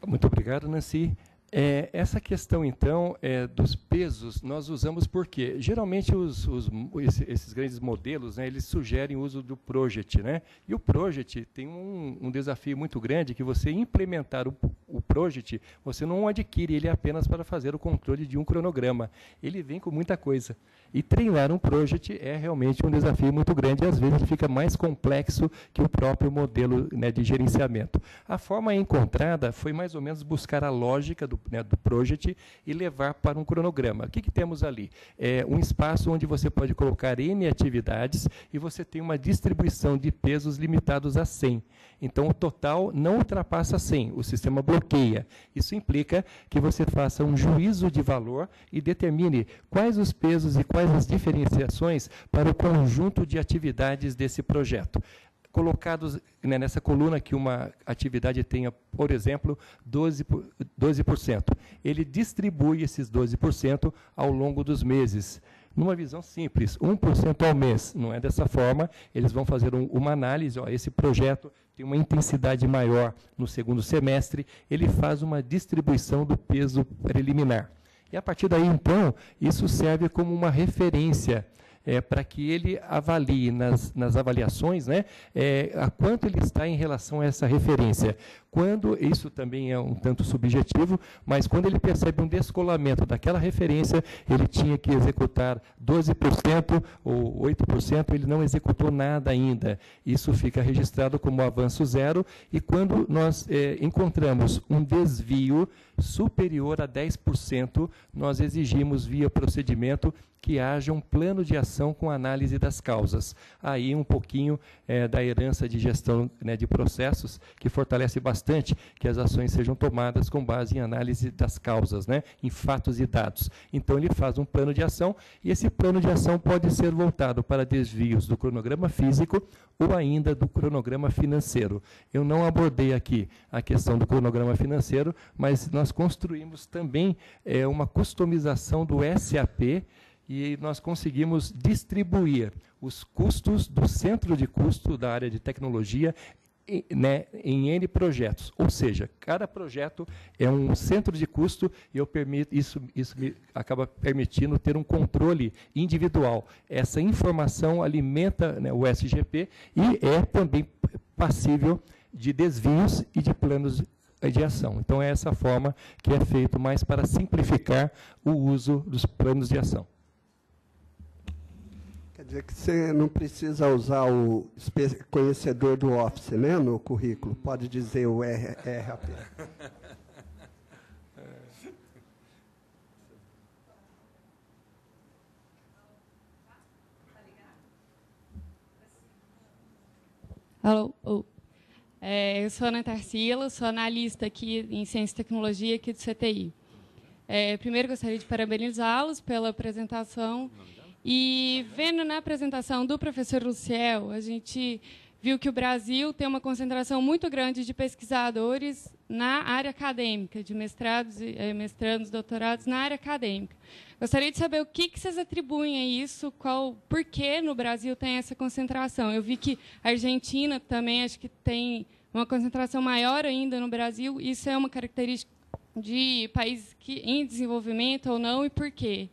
Muito obrigado, Nancy. Essa questão, então, dos pesos, nós usamos porque, geralmente, esses grandes modelos, né, eles sugerem o uso do project. Né? E o project tem um desafio muito grande, que você implementar o project, você não adquire ele apenas para fazer o controle de um cronograma. Ele vem com muita coisa. E treinar um project é realmente um desafio muito grande, e às vezes ele fica mais complexo que o próprio modelo, né, de gerenciamento. A forma encontrada foi mais ou menos buscar a lógica do project e levar para um cronograma. O que temos ali? Um espaço onde você pode colocar N atividades e você tem uma distribuição de pesos limitados a 100. Então, o total não ultrapassa 100, o sistema bloqueia. Isso implica que você faça um juízo de valor e determine quais os pesos e quais as diferenciações para o conjunto de atividades desse projeto. Colocados, né, nessa coluna que uma atividade tenha, por exemplo, 12%. Ele distribui esses 12% ao longo dos meses. Numa visão simples, 1% ao mês. Não é dessa forma, eles vão fazer uma análise. Esse projeto tem uma intensidade maior no segundo semestre, ele faz uma distribuição do peso preliminar. E, a partir daí, então, isso serve como uma referência para que ele avalie nas avaliações, né, a quanto ele está em relação a essa referência. Quando, isso também é um tanto subjetivo, mas quando ele percebe um descolamento daquela referência, ele tinha que executar 12% ou 8%, ele não executou nada ainda. Isso fica registrado como avanço zero, e quando nós encontramos um desvio superior a 10%, nós exigimos, via procedimento, que haja um plano de ação com análise das causas. Aí um pouquinho da herança de gestão, né, de processos, que fortalece bastante que as ações sejam tomadas com base em análise das causas, né, em fatos e dados. Então, ele faz um plano de ação, e esse plano de ação pode ser voltado para desvios do cronograma físico ou ainda do cronograma financeiro. Eu não abordei aqui a questão do cronograma financeiro, mas nós construímos também uma customização do SAP, e nós conseguimos distribuir os custos do centro de custo da área de tecnologia, né, em N projetos. Ou seja, cada projeto é um centro de custo, e isso me acaba permitindo ter um controle individual. Essa informação alimenta, né, o SGP, e é também passível de desvios e de planos de ação. Então, é essa forma que é feito mais para simplificar o uso dos planos de ação. Quer dizer que você não precisa usar o conhecedor do Office, né, no currículo. Pode dizer o RAP. Alô? Eu sou Ana Tarsila, sou analista aqui em Ciência e Tecnologia aqui do CTI. Primeiro, gostaria de parabenizá-los pela apresentação. E, vendo na apresentação do professor Luciel, a gente viu que o Brasil tem uma concentração muito grande de pesquisadores na área acadêmica, de mestrandos, doutorados na área acadêmica. Gostaria de saber o que vocês atribuem a isso, por que no Brasil tem essa concentração. Eu vi que a Argentina também acho que tem uma concentração maior ainda no Brasil. Isso é uma característica de países em desenvolvimento ou não, e por quê?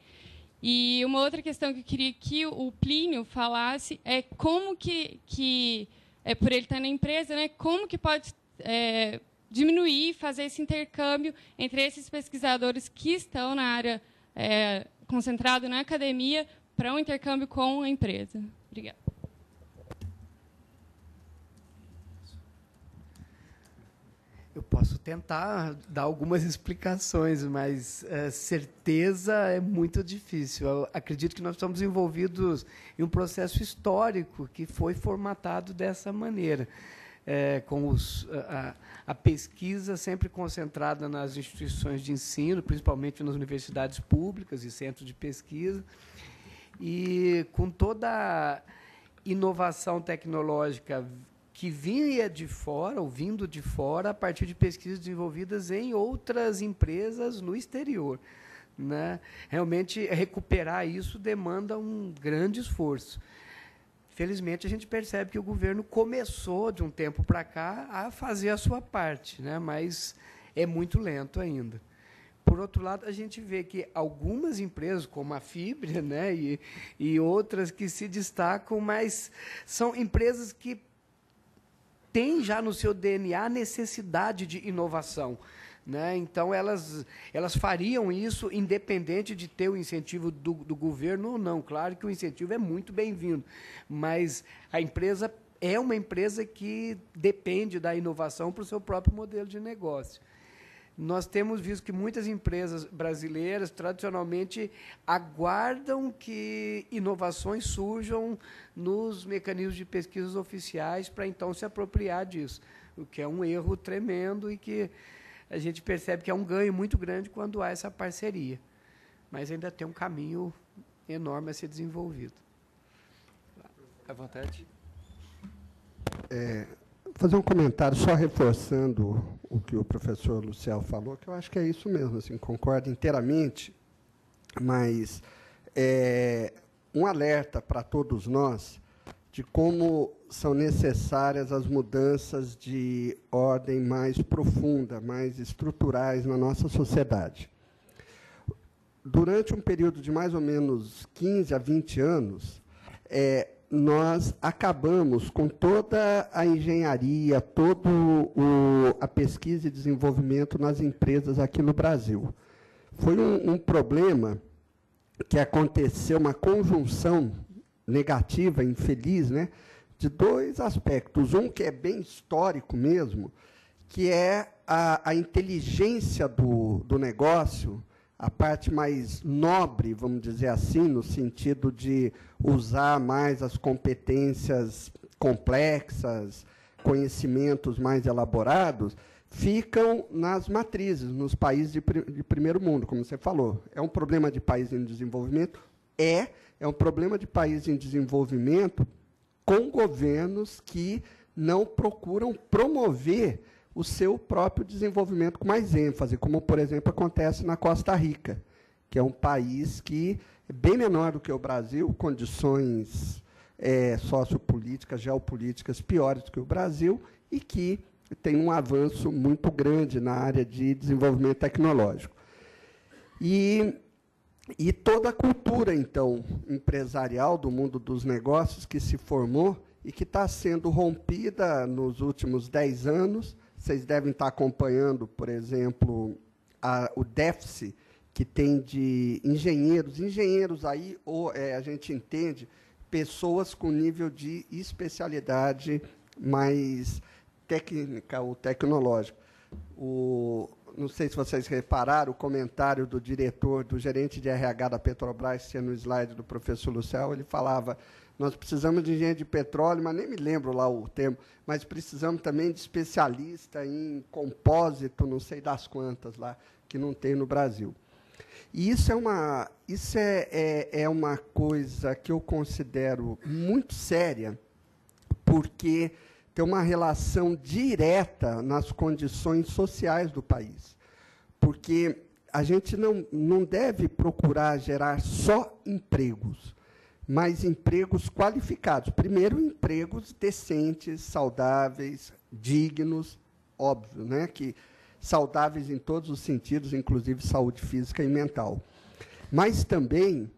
E uma outra questão que eu queria que o Plínio falasse é como que por ele estar na empresa, né, como que pode diminuir, fazer esse intercâmbio entre esses pesquisadores que estão na área concentrado na academia para um intercâmbio com a empresa. Obrigada. Eu posso tentar dar algumas explicações, mas certeza é muito difícil. Eu acredito que nós estamos envolvidos em um processo histórico que foi formatado dessa maneira, com a pesquisa sempre concentrada nas instituições de ensino, principalmente nas universidades públicas e centros de pesquisa, e com toda a inovação tecnológica que vinha de fora, ou vindo de fora, a partir de pesquisas desenvolvidas em outras empresas no exterior, né? Realmente, recuperar isso demanda um grande esforço. Felizmente, a gente percebe que o governo começou, de um tempo para cá, a fazer a sua parte, né? Mas é muito lento ainda. Por outro lado, a gente vê que algumas empresas, como a Fibria, né, e outras que se destacam, mas são empresas que têm já no seu DNA a necessidade de inovação, né? Então, elas fariam isso independente de ter o incentivo do governo ou não. Claro que o incentivo é muito bem-vindo, mas a empresa é uma empresa que depende da inovação para o seu próprio modelo de negócio. Nós temos visto que muitas empresas brasileiras, tradicionalmente, aguardam que inovações surjam nos mecanismos de pesquisas oficiais para, então, se apropriar disso, o que é um erro tremendo e que a gente percebe que é um ganho muito grande quando há essa parceria. Mas ainda tem um caminho enorme a ser desenvolvido. À vontade. Fazer um comentário só reforçando o que o professor Luciel falou, que eu acho que é isso mesmo, assim, concordo inteiramente, mas um alerta para todos nós de como são necessárias as mudanças de ordem mais profunda, mais estruturais na nossa sociedade. Durante um período de mais ou menos 15 a 20 anos, nós acabamos com toda a engenharia, toda a pesquisa e desenvolvimento nas empresas aqui no Brasil. Foi um problema que aconteceu, uma conjunção negativa, infeliz, né, de dois aspectos. Um que é bem histórico mesmo, que é a inteligência do negócio, a parte mais nobre, vamos dizer assim, no sentido de usar mais as competências complexas, conhecimentos mais elaborados, ficam nas matrizes, nos países de primeiro mundo, como você falou. É um problema de país em desenvolvimento? É um problema de país em desenvolvimento com governos que não procuram promover o seu próprio desenvolvimento com mais ênfase, como, por exemplo, acontece na Costa Rica, que é um país que é bem menor do que o Brasil, condições sociopolíticas, geopolíticas piores do que o Brasil, e que tem um avanço muito grande na área de desenvolvimento tecnológico. E toda a cultura, então, empresarial do mundo dos negócios que se formou e que está sendo rompida nos últimos 10 anos. Vocês devem estar acompanhando, por exemplo, o déficit que tem de engenheiros. Engenheiros aí, a gente entende, pessoas com nível de especialidade mais técnica ou tecnológica. Não sei se vocês repararam, o comentário do diretor, do gerente de RH da Petrobras, tinha no slide do professor Luciel, ele falava: nós precisamos de engenheiro de petróleo, mas nem me lembro lá o termo, mas precisamos também de especialista em compósito, não sei das quantas lá, que não tem no Brasil. E isso é uma coisa que eu considero muito séria, porque tem uma relação direta nas condições sociais do país. Porque a gente não deve procurar gerar só empregos, mas empregos qualificados. Primeiro, empregos decentes, saudáveis, dignos, óbvio, né, que saudáveis em todos os sentidos, inclusive saúde física e mental. Mas também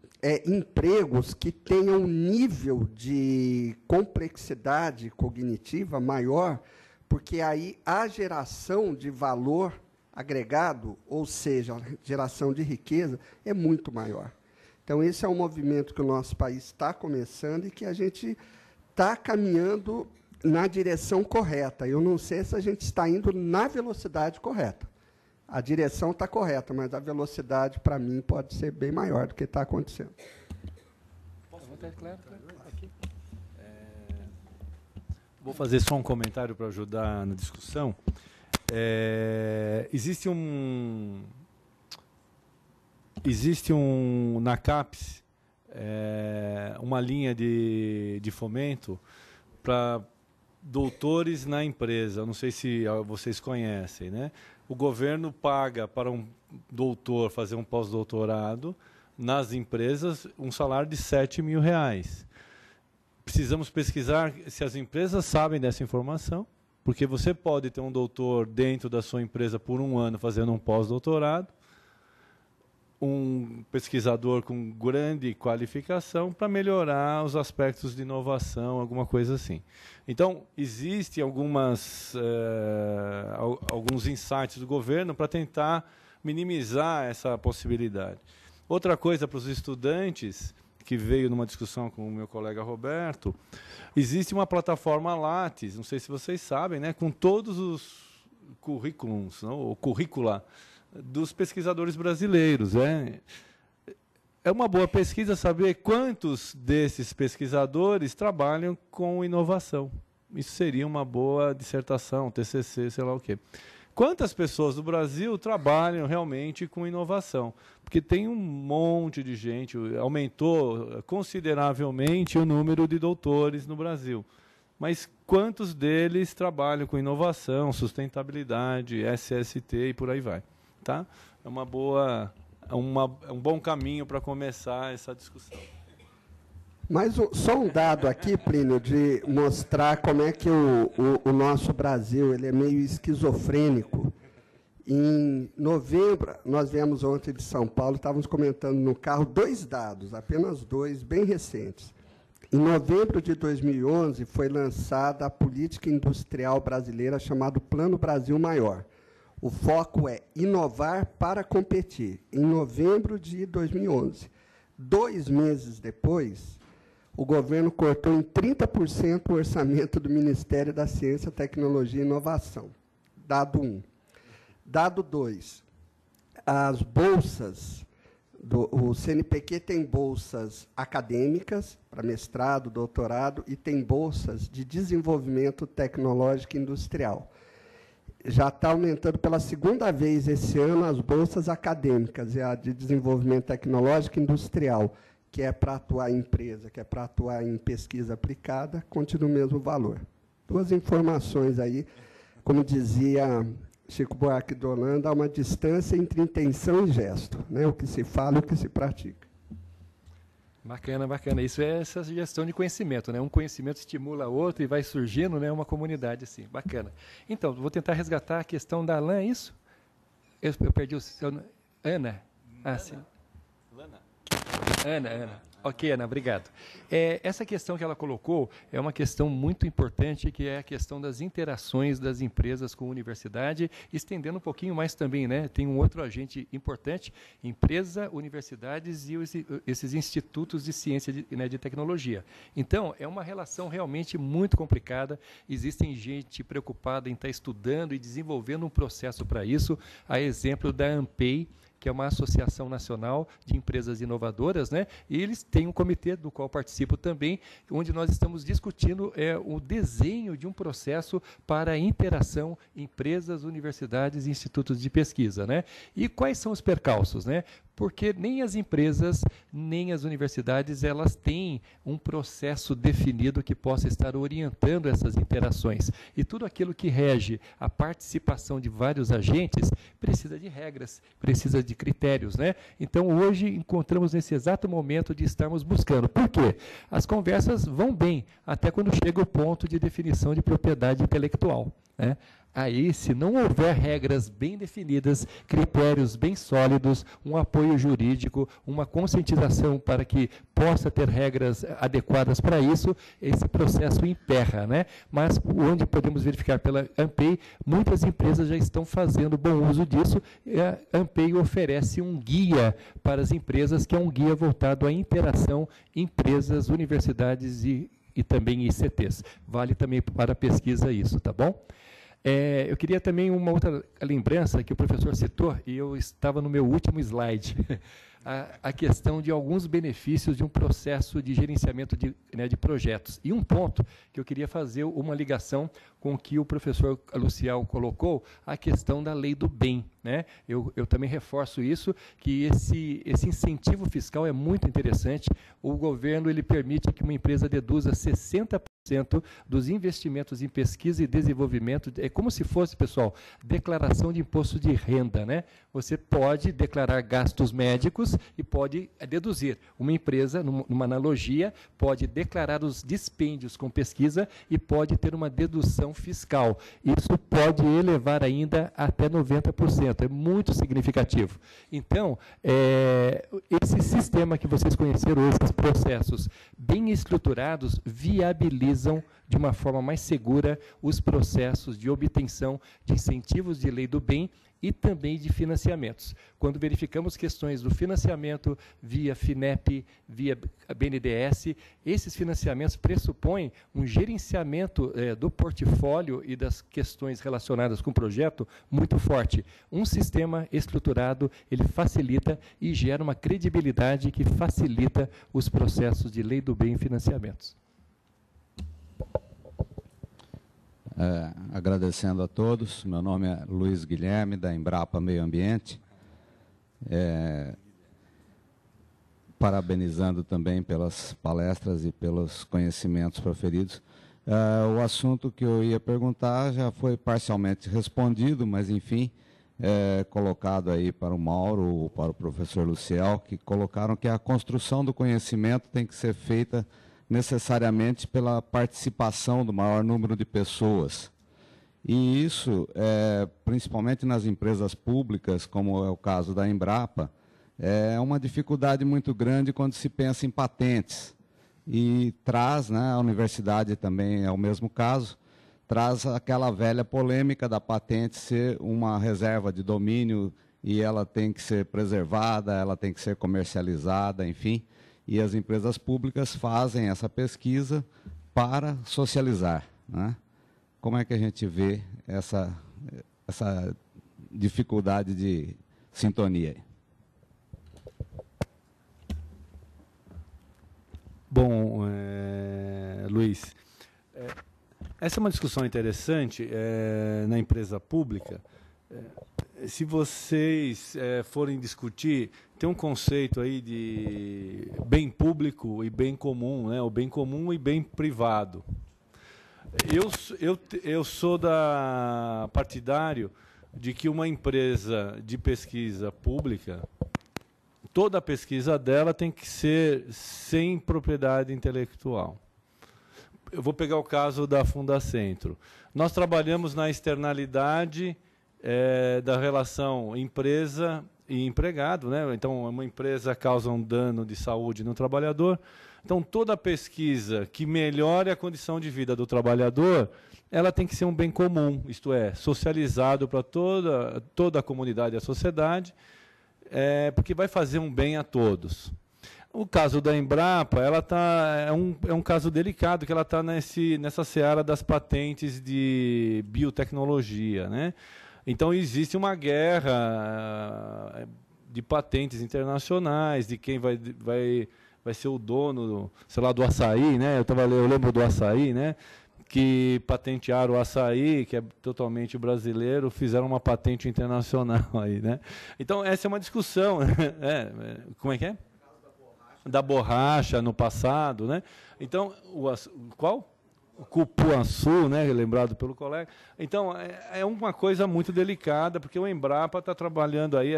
empregos que tenham um nível de complexidade cognitiva maior, porque aí a geração de valor agregado, ou seja, a geração de riqueza, é muito maior. Então, esse é um movimento que o nosso país está começando e que a gente está caminhando na direção correta. Eu não sei se a gente está indo na velocidade correta. A direção está correta, mas a velocidade, para mim, pode ser bem maior do que está acontecendo. Vou fazer só um comentário para ajudar na discussão. Existe na CAPES uma linha de fomento para doutores na empresa. Eu não sei se vocês conhecem, né? O governo paga para um doutor fazer um pós-doutorado nas empresas um salário de R$7.000. Precisamos pesquisar se as empresas sabem dessa informação, porque você pode ter um doutor dentro da sua empresa por 1 ano fazendo um pós-doutorado, um pesquisador com grande qualificação para melhorar os aspectos de inovação, alguma coisa assim. Então, existem alguns insights do governo para tentar minimizar essa possibilidade. Outra coisa para os estudantes, que veio numa discussão com o meu colega Roberto, existe uma plataforma Lattes, não sei se vocês sabem, né, com todos os currículos, não, ou currícula dos pesquisadores brasileiros. É uma boa pesquisa saber quantos desses pesquisadores trabalham com inovação. Isso seria uma boa dissertação, TCC, sei lá o quê. Quantas pessoas do Brasil trabalham realmente com inovação? Porque tem um monte de gente, aumentou consideravelmente o número de doutores no Brasil. Mas quantos deles trabalham com inovação, sustentabilidade, SST e por aí vai? Tá? É um bom caminho para começar essa discussão. Mas só um dado aqui, Plínio, de mostrar como é que o nosso Brasil ele é meio esquizofrênico. Em novembro, nós viemos ontem de São Paulo, estávamos comentando no carro 2 dados, apenas 2, bem recentes. Em novembro de 2011, foi lançada a política industrial brasileira chamada Plano Brasil Maior. O foco é inovar para competir, em novembro de 2011. 2 meses depois, o governo cortou em 30% o orçamento do Ministério da Ciência, Tecnologia e Inovação. Dado 1. Dado 2. As bolsas, o CNPq tem bolsas acadêmicas, para mestrado, doutorado, e tem bolsas de desenvolvimento tecnológico e industrial. Já está aumentando pela 2ª vez esse ano as bolsas acadêmicas, e a de desenvolvimento tecnológico e industrial, que é para atuar em empresa, que é para atuar em pesquisa aplicada, continua o mesmo valor. 2 informações aí, como dizia Chico Buarque de Holanda, há uma distância entre intenção e gesto, né? O que se fala e o que se pratica. Bacana, bacana. Isso é essa gestão de conhecimento, né? Um conhecimento estimula outro e vai surgindo, né, uma comunidade assim. Bacana. Então, vou tentar resgatar a questão da Alain, é isso? Eu perdi o seu... Ana? Ah, sim. Ana. Ok, Ana, obrigado. Essa questão que ela colocou é uma questão muito importante, que é a questão das interações das empresas com a universidade, estendendo um pouquinho mais também, né? Tem um outro agente importante, empresa, universidades e esses institutos de ciência de tecnologia. Então, é uma relação realmente muito complicada, existem gente preocupada em estar estudando e desenvolvendo um processo para isso, a exemplo da ANPEI, que é uma associação nacional de empresas inovadoras, né? E eles têm um comitê do qual participo também, onde nós estamos discutindo o desenho de um processo para a interação empresas, universidades e institutos de pesquisa, né? E quais são os percalços, né? Porque nem as empresas, nem as universidades, elas têm um processo definido que possa estar orientando essas interações. E tudo aquilo que rege a participação de vários agentes precisa de regras, precisa de critérios, né? Então, hoje, encontramos nesse exato momento de estarmos buscando. Por quê? As conversas vão bem, até quando chega o ponto de definição de propriedade intelectual, né? Aí, se não houver regras bem definidas, critérios bem sólidos, um apoio jurídico, uma conscientização para que possa ter regras adequadas para isso, esse processo emperra, né? Mas onde podemos verificar pela ANPEI, muitas empresas já estão fazendo bom uso disso, e a ANPEI oferece um guia para as empresas, que é um guia voltado à interação empresas, universidades e e também ICTs. Vale também para a pesquisa isso, tá bom? Eu queria também uma outra lembrança que o professor citou, e eu estava no meu último slide, a questão de alguns benefícios de um processo de gerenciamento de projetos. E um ponto que eu queria fazer uma ligação com o que o professor Lucial colocou, a questão da lei do bem. Né? Eu também reforço isso, que esse incentivo fiscal é muito interessante. O governo ele permite que uma empresa deduza 60% dos investimentos em pesquisa e desenvolvimento. É como se fosse, pessoal, declaração de imposto de renda. Né? Você pode declarar gastos médicos e pode deduzir. Uma empresa, numa analogia, pode declarar os dispêndios com pesquisa e pode ter uma dedução fiscal. Isso pode elevar ainda até 90%. É muito significativo. Então, esse sistema que vocês conheceram, esses processos bem estruturados, viabilizam de uma forma mais segura os processos de obtenção de incentivos de lei do bem e também de financiamentos. Quando verificamos questões do financiamento via FINEP, via BNDES, esses financiamentos pressupõem um gerenciamento do portfólio e das questões relacionadas com o projeto muito forte. Um sistema estruturado, ele facilita e gera uma credibilidade que facilita os processos de lei do bem e financiamentos. Agradecendo a todos, meu nome é Luiz Guilherme, da Embrapa Meio Ambiente, parabenizando também pelas palestras e pelos conhecimentos proferidos. O assunto que eu ia perguntar já foi parcialmente respondido, mas, enfim, colocado aí para o Mauro, para o professor Luciel, que colocaram que a construção do conhecimento tem que ser feita necessariamente pela participação do maior número de pessoas. E isso, principalmente nas empresas públicas, como é o caso da Embrapa, é uma dificuldade muito grande quando se pensa em patentes. E traz, né, a universidade também é o mesmo caso, traz aquela velha polêmica da patente ser uma reserva de domínio e ela tem que ser preservada, ela tem que ser comercializada, enfim. E as empresas públicas fazem essa pesquisa para socializar. Né? Como é que a gente vê essa dificuldade de sintonia? Bom, Luiz, essa é uma discussão interessante na empresa pública. Se vocês forem discutir, tem um conceito aí de bem público e bem comum, né? O bem comum e bem privado. Eu sou partidário de que uma empresa de pesquisa pública, toda a pesquisa dela tem que ser sem propriedade intelectual. Eu vou pegar o caso da Fundacentro. Nós trabalhamos na externalidade da relação empresa e empregado, né? Então, uma empresa causa um dano de saúde no trabalhador. Então, toda pesquisa que melhore a condição de vida do trabalhador, ela tem que ser um bem comum, isto é, socializado para toda a comunidade e a sociedade, porque vai fazer um bem a todos. O caso da Embrapa, é um caso delicado, que ela está nessa seara das patentes de biotecnologia, né? Então, existe uma guerra de patentes internacionais, de quem vai ser o dono, sei lá, do açaí, né? Eu lembro do açaí, né? Que patentearam o açaí, que é totalmente brasileiro, fizeram uma patente internacional aí, né? Então, essa é uma discussão. Como é que é? Da borracha no passado, né? Então, qual? O cupuaçu, né, lembrado pelo colega. Então, é uma coisa muito delicada, porque o Embrapa está trabalhando aí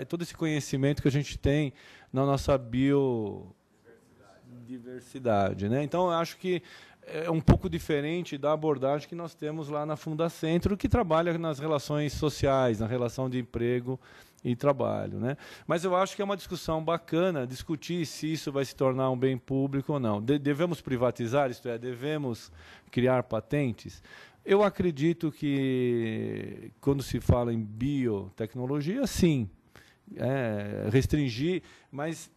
todo esse conhecimento que a gente tem na nossa biodiversidade. Né? Então, eu acho que é um pouco diferente da abordagem que nós temos lá na Fundacentro, que trabalha nas relações sociais, na relação de emprego e trabalho. Né? Mas eu acho que é uma discussão bacana discutir se isso vai se tornar um bem público ou não. Devemos privatizar, isto é, devemos criar patentes? Eu acredito que, quando se fala em biotecnologia, sim, restringir, mas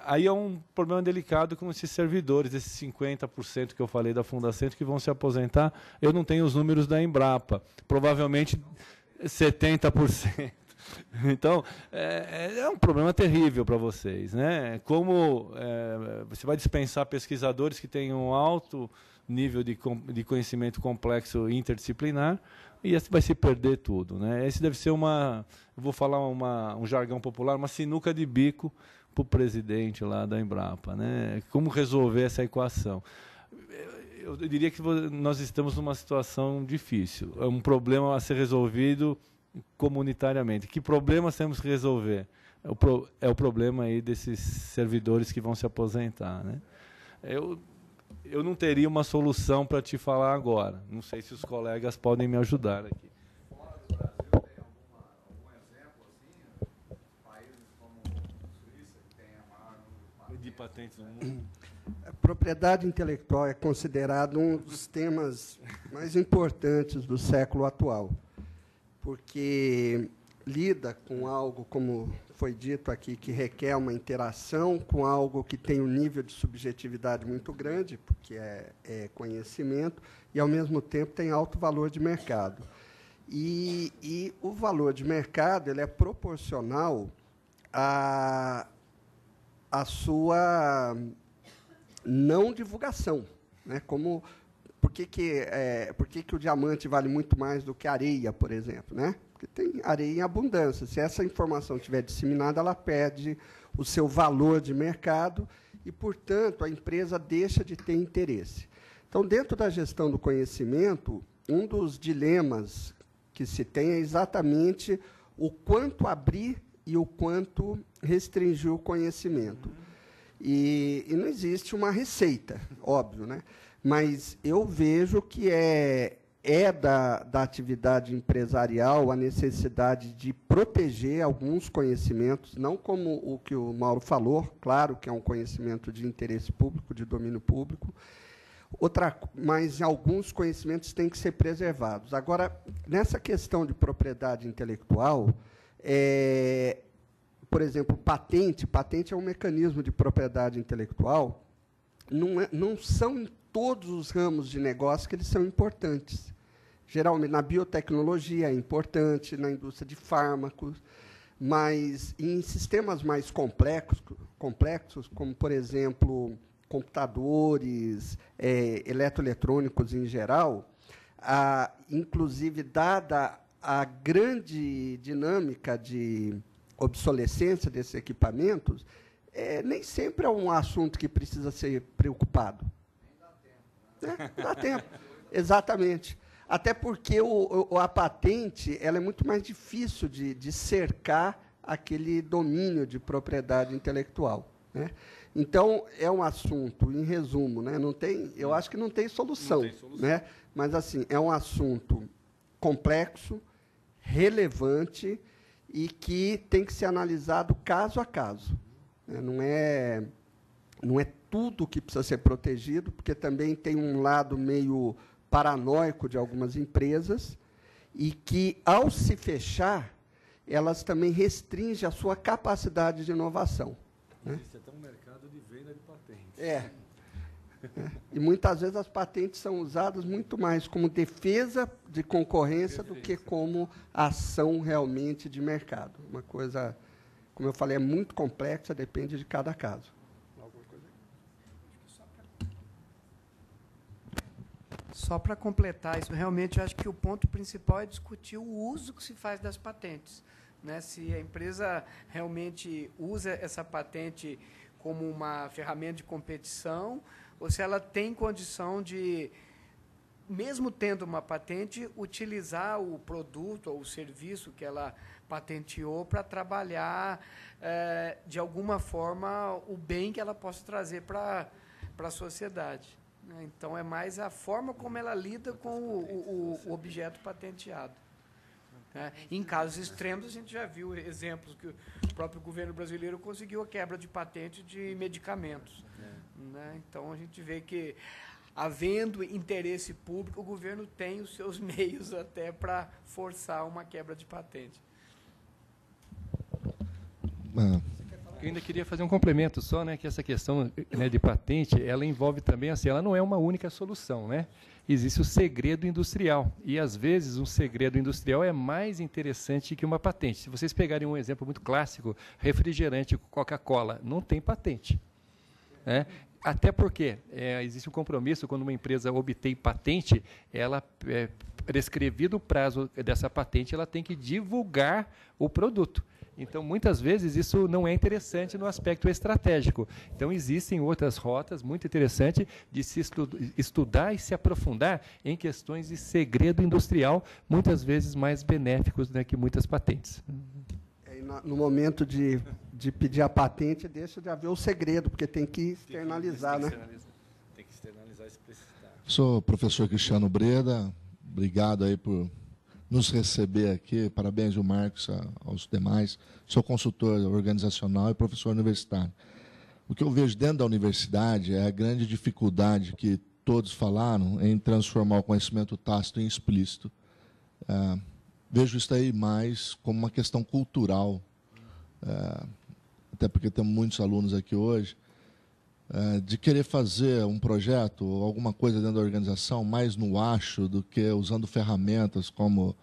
aí é um problema delicado com esses servidores, esses 50% que eu falei da Fundacentro que vão se aposentar. Eu não tenho os números da Embrapa, provavelmente 70%. Então, é um problema terrível para vocês, né? Como você vai dispensar pesquisadores que têm um alto nível de conhecimento complexo interdisciplinar e vai se perder tudo, né? Esse deve ser eu vou falar um jargão popular, uma sinuca de bico para o presidente lá da Embrapa, né? Como resolver essa equação? Eu diria que nós estamos numa situação difícil, é um problema a ser resolvido comunitariamente. Que problemas temos que resolver? É o problema aí desses servidores que vão se aposentar, né? Eu não teria uma solução para te falar agora. Não sei se os colegas podem me ajudar aqui. Fora do Brasil, tem algum exemplo assim? Países como Suíça, que tem a maior número de patentes no mundo? A propriedade intelectual é considerado um dos temas mais importantes do século atual, porque lida com algo, como foi dito aqui, que requer uma interação com algo que tem um nível de subjetividade muito grande, porque é conhecimento, e, ao mesmo tempo, tem alto valor de mercado. E o valor de mercado ele é proporcional à sua não divulgação, né? Por que o diamante vale muito mais do que a areia, por exemplo, né? Porque tem areia em abundância. Se essa informação estiver disseminada, ela perde o seu valor de mercado e, portanto, a empresa deixa de ter interesse. Então, dentro da gestão do conhecimento, um dos dilemas que se tem é exatamente o quanto abrir e o quanto restringir o conhecimento. E não existe uma receita, óbvio, né? Mas eu vejo que da atividade empresarial a necessidade de proteger alguns conhecimentos, não como o que o Mauro falou, claro que é um conhecimento de interesse público, de domínio público, mas alguns conhecimentos têm que ser preservados. Agora, nessa questão de propriedade intelectual, por exemplo, patente é um mecanismo de propriedade intelectual, não são em todos os ramos de negócio que eles são importantes. Geralmente, na biotecnologia é importante, na indústria de fármacos, mas em sistemas mais complexos, como, por exemplo, computadores, eletroeletrônicos em geral, inclusive, dada a grande dinâmica de obsolescência desses equipamentos, nem sempre é um assunto que precisa ser preocupado. Nem dá tempo. Não dá tempo, exatamente. Até porque a patente ela é muito mais difícil de cercar aquele domínio de propriedade intelectual, né? Então, é um assunto, em resumo, né? Eu acho que não tem solução. Né? Mas, assim, é um assunto complexo, relevante e que tem que ser analisado caso a caso. Não é tudo que precisa ser protegido, porque também tem um lado meio paranoico de algumas empresas e que, ao se fechar, elas também restringem a sua capacidade de inovação. Existe até um mercado de venda de patentes. E muitas vezes as patentes são usadas muito mais como defesa de concorrência do que como ação realmente de mercado. Uma coisa, como eu falei, é muito complexa, depende de cada caso. Alguma coisa aí? Só para completar isso, realmente eu acho que o ponto principal é discutir o uso que se faz das patentes, né? Se a empresa realmente usa essa patente como uma ferramenta de competição, ou se ela tem condição de, mesmo tendo uma patente, utilizar o produto ou o serviço que ela patenteou para trabalhar, de alguma forma, o bem que ela possa trazer para a sociedade. Então, é mais a forma como ela lida com o objeto patenteado. Em casos extremos, a gente já viu exemplos que o próprio governo brasileiro conseguiu a quebra de patente de medicamentos. Então, a gente vê que, havendo interesse público, o governo tem os seus meios até para forçar uma quebra de patente. Eu ainda queria fazer um complemento só, né, que essa questão, né, de patente, ela envolve também, assim, ela não é uma única solução, né? Existe o segredo industrial, e às vezes um segredo industrial é mais interessante que uma patente. Se vocês pegarem um exemplo muito clássico, refrigerante Coca-Cola, não tem patente, né? Até porque existe um compromisso, quando uma empresa obtém patente, ela, prescrevido o prazo dessa patente, ela tem que divulgar o produto. Então, muitas vezes, isso não é interessante no aspecto estratégico. Então, existem outras rotas muito interessantes de se estudar e se aprofundar em questões de segredo industrial, muitas vezes mais benéficos, né, que muitas patentes. No momento de pedir a patente, deixa de haver o segredo, porque tem que externalizar, né? Tem que externalizar e explicitar. Sou o professor Cristiano Breda, obrigado aí por nos receber aqui, parabéns ao Marcos, aos demais. Sou consultor organizacional e professor universitário. O que eu vejo dentro da universidade é a grande dificuldade que todos falaram em transformar o conhecimento tácito em explícito. Vejo isso aí mais como uma questão cultural, até porque temos muitos alunos aqui hoje, de querer fazer um projeto ou alguma coisa dentro da organização mais no acho do que usando ferramentas como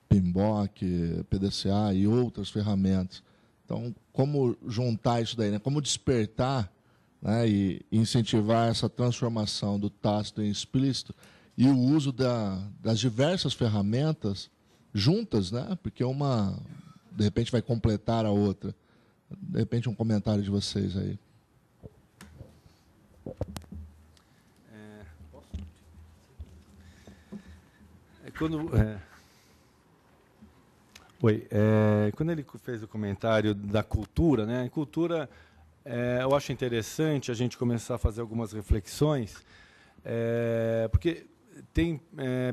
PMBOK, PDCA e outras ferramentas. Então, como juntar isso daí, né? Como despertar, né, e incentivar essa transformação do tácito em explícito e o uso das diversas ferramentas juntas, né? Porque uma, de repente, vai completar a outra. De repente, um comentário de vocês aí. Quando ele fez o comentário da cultura, né? Cultura, eu acho interessante a gente começar a fazer algumas reflexões, porque tem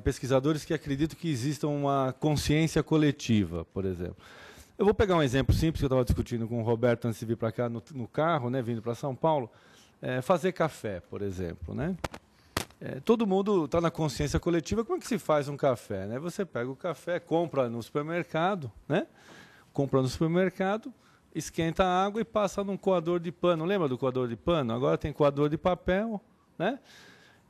pesquisadores que acreditam que exista uma consciência coletiva, por exemplo. Eu vou pegar um exemplo simples que eu estava discutindo com o Roberto antes de vir para cá no carro, né, vindo para São Paulo. Fazer café, por exemplo, né? Todo mundo está na consciência coletiva. Como é que se faz um café, né? Você pega o café, compra no supermercado, né? Compra no supermercado, esquenta a água e passa num coador de pano. Lembra do coador de pano? Agora tem coador de papel, né?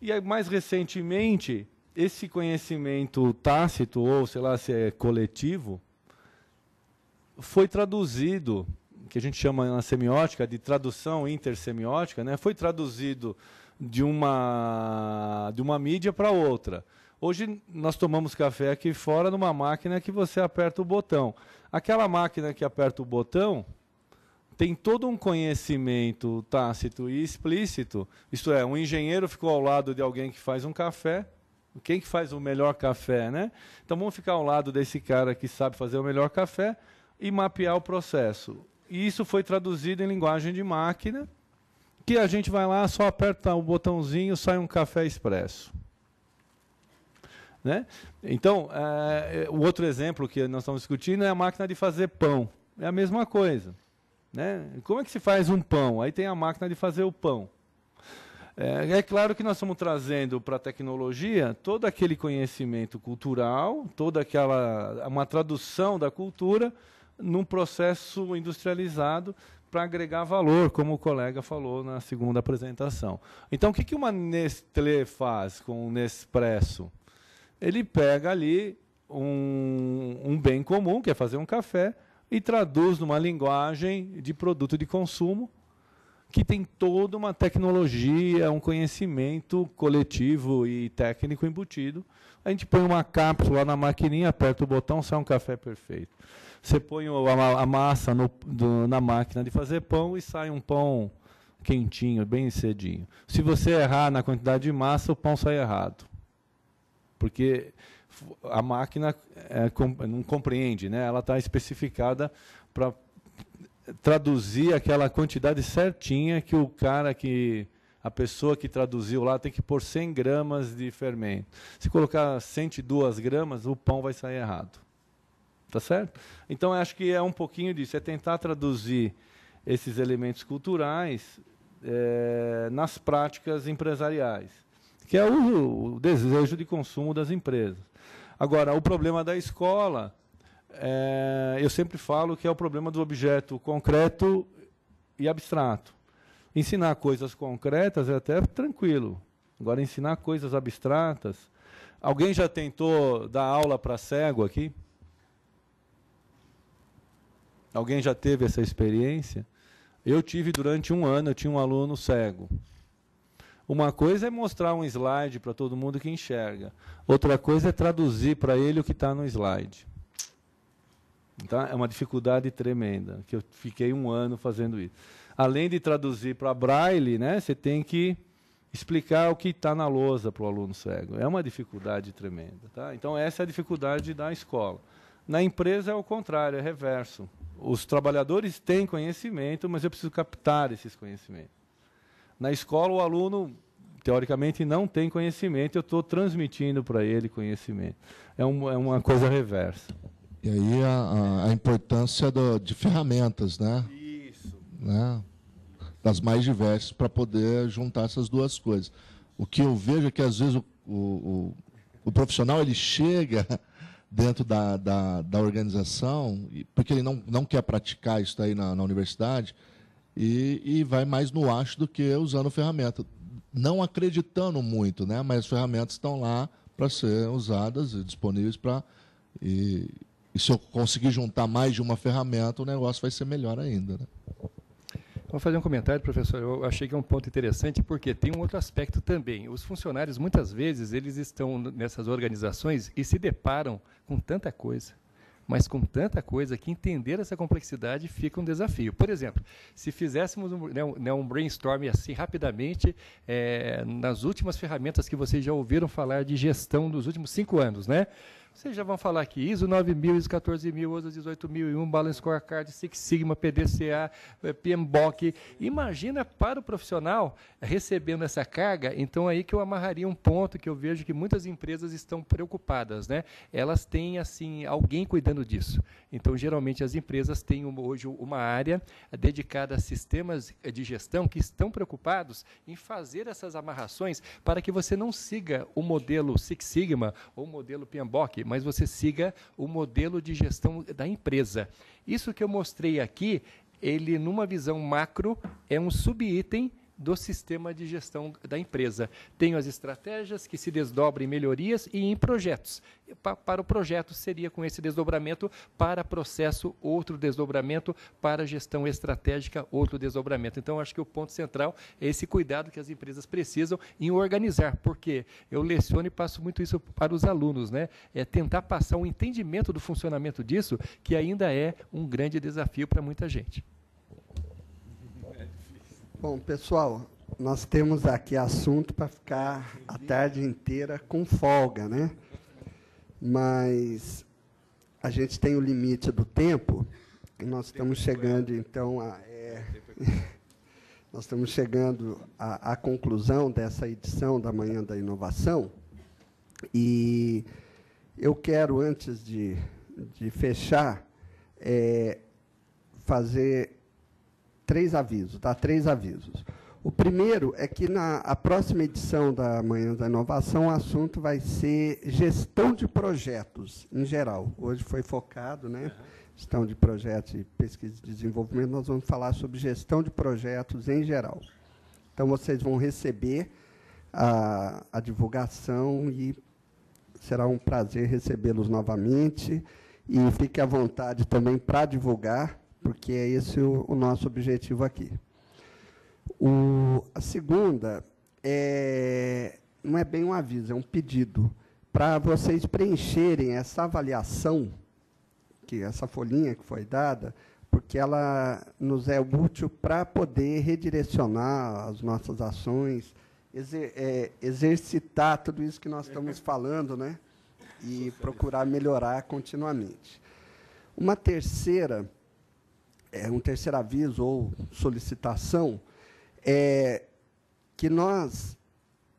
E aí, mais recentemente, esse conhecimento tácito, ou sei lá se é coletivo, foi traduzido, que a gente chama na semiótica de tradução intersemiótica, né? Foi traduzido de uma mídia para outra. Hoje nós tomamos café aqui fora numa máquina que você aperta o botão. Aquela máquina que aperta o botão tem todo um conhecimento tácito e explícito. Isto é, um engenheiro ficou ao lado de alguém que faz um café. Quem que faz o melhor café, né? Então vamos ficar ao lado desse cara que sabe fazer o melhor café e mapear o processo. E isso foi traduzido em linguagem de máquina, que a gente vai lá, só aperta o botãozinho, sai um café expresso. Né? Então, o outro exemplo que nós estamos discutindo é a máquina de fazer pão. É a mesma coisa. Né? Como é que se faz um pão? Aí tem a máquina de fazer o pão. É claro que nós estamos trazendo para a tecnologia todo aquele conhecimento cultural, uma tradução da cultura num processo industrializado para agregar valor, como o colega falou na segunda apresentação. Então, o que uma Nestlé faz com o Nespresso? Ele pega ali um bem comum, que é fazer um café, e traduz numa linguagem de produto de consumo, que tem toda uma tecnologia, um conhecimento coletivo e técnico embutido. A gente põe uma cápsula na maquininha, aperta o botão, sai um café perfeito. Você põe a massa na máquina de fazer pão e sai um pão quentinho, bem cedinho. Se você errar na quantidade de massa, o pão sai errado. Porque a máquina não compreende, né? Ela está especificada para traduzir aquela quantidade certinha que a pessoa que traduziu lá tem que pôr 100 gramas de fermento. Se colocar 102 gramas, o pão vai sair errado. Tá certo? Então, acho que é um pouquinho disso, é tentar traduzir esses elementos culturais nas práticas empresariais, que é o desejo de consumo das empresas. Agora, o problema da escola eu sempre falo que é o problema do objeto concreto e abstrato. Ensinar coisas concretas é até tranquilo. Agora, ensinar coisas abstratas... Alguém já tentou dar aula para cego aqui? Alguém já teve essa experiência? Eu tive durante 1 ano, eu tinha um aluno cego. Uma coisa é mostrar um slide para todo mundo que enxerga. Outra coisa é traduzir para ele o que está no slide. Então, é uma dificuldade tremenda, que eu fiquei 1 ano fazendo isso. Além de traduzir para Braille, né, você tem que explicar o que está na lousa para o aluno cego. É uma dificuldade tremenda. Tá? Então, essa é a dificuldade da escola. Na empresa é o contrário, é reverso. Os trabalhadores têm conhecimento, mas eu preciso captar esses conhecimentos. Na escola, o aluno, teoricamente, não tem conhecimento, eu estou transmitindo para ele conhecimento. É uma coisa reversa. E aí a importância de ferramentas, né? Isso. Né? Das mais diversas, para poder juntar essas duas coisas. O que eu vejo é que, às vezes, o profissional ele chega dentro da organização, porque ele não quer praticar isso aí na universidade, e vai mais no acho do que usando ferramenta. Não acreditando muito, né? Mas as ferramentas estão lá para ser usadas e disponíveis para... E se eu conseguir juntar mais de uma ferramenta, o negócio vai ser melhor ainda, né? Vou fazer um comentário, professor. Eu achei que é um ponto interessante, porque tem um outro aspecto também. Os funcionários, muitas vezes, eles estão nessas organizações e se deparam com tanta coisa, mas com tanta coisa que entender essa complexidade fica um desafio. Por exemplo, se fizéssemos um brainstorm assim rapidamente, nas últimas ferramentas que vocês já ouviram falar de gestão dos últimos 5 anos, né? Vocês já vão falar aqui, ISO 9000, ISO 14000, ISO 18001, Balance Scorecard, Six Sigma, PDCA, PMBOK. Imagina para o profissional recebendo essa carga, então aí que eu amarraria um ponto que eu vejo que muitas empresas estão preocupadas, né? Elas têm, assim, alguém cuidando disso. Então, geralmente, as empresas têm hoje uma área dedicada a sistemas de gestão que estão preocupados em fazer essas amarrações para que você não siga o modelo Six Sigma ou o modelo PMBOK, mas você siga o modelo de gestão da empresa. Isso que eu mostrei aqui, ele, numa visão macro, é um subitem do sistema de gestão da empresa. Tenho as estratégias que se desdobram em melhorias e em projetos. Para o projeto seria com esse desdobramento, para processo outro desdobramento, para gestão estratégica outro desdobramento. Então, acho que o ponto central é esse cuidado que as empresas precisam em organizar, porque eu leciono e passo muito isso para os alunos, né? É tentar passar um entendimento do funcionamento disso, que ainda é um grande desafio para muita gente. Bom, pessoal, nós temos aqui assunto para ficar a tarde inteira com folga, né? Mas a gente tem o limite do tempo e nós estamos chegando, então, nós estamos chegando à conclusão dessa edição da Manhã da Inovação. E eu quero, antes de fechar, fazer 3 avisos, dar 3 avisos. O primeiro é que a próxima edição da Manhã da Inovação, o assunto vai ser gestão de projetos, em geral. Hoje foi focado, né? Gestão de projetos e pesquisa e desenvolvimento. Nós vamos falar sobre gestão de projetos em geral. Então, vocês vão receber a divulgação e será um prazer recebê-los novamente. E fique à vontade também para divulgar, porque é esse o nosso objetivo aqui. A segunda não é bem um aviso, é um pedido para vocês preencherem essa avaliação, essa folhinha que foi dada, porque ela nos é útil para poder redirecionar as nossas ações, exercitar tudo isso que nós estamos falando, né? E procurar melhorar continuamente. Um terceiro aviso ou solicitação é que nós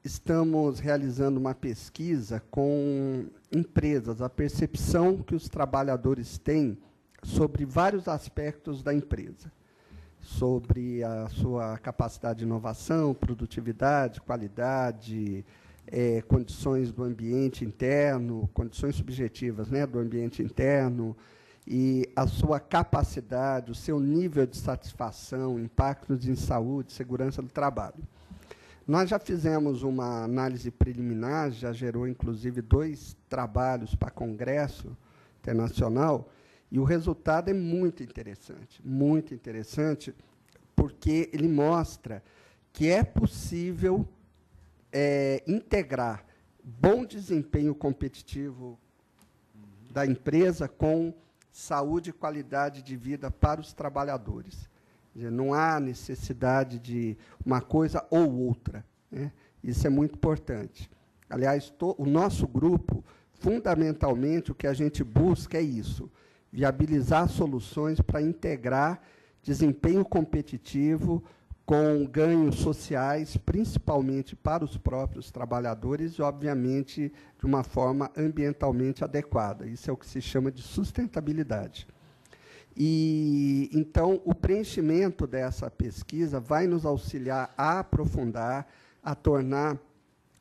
estamos realizando uma pesquisa com empresas, a percepção que os trabalhadores têm sobre vários aspectos da empresa, sobre a sua capacidade de inovação, produtividade, qualidade, condições do ambiente interno, condições subjetivas, né, do ambiente interno, e a sua capacidade, o seu nível de satisfação, impactos em saúde, segurança do trabalho. Nós já fizemos uma análise preliminar, já gerou, inclusive, 2 trabalhos para congresso internacional, e o resultado é muito interessante, porque ele mostra que é possível integrar bom desempenho competitivo da empresa com saúde e qualidade de vida para os trabalhadores. Quer dizer, não há necessidade de uma coisa ou outra, né? Isso é muito importante. Aliás, o nosso grupo, fundamentalmente, o que a gente busca é isso, viabilizar soluções para integrar desempenho competitivo com ganhos sociais, principalmente para os próprios trabalhadores e, obviamente, de uma forma ambientalmente adequada. Isso é o que se chama de sustentabilidade. E, então, o preenchimento dessa pesquisa vai nos auxiliar a aprofundar, a tornar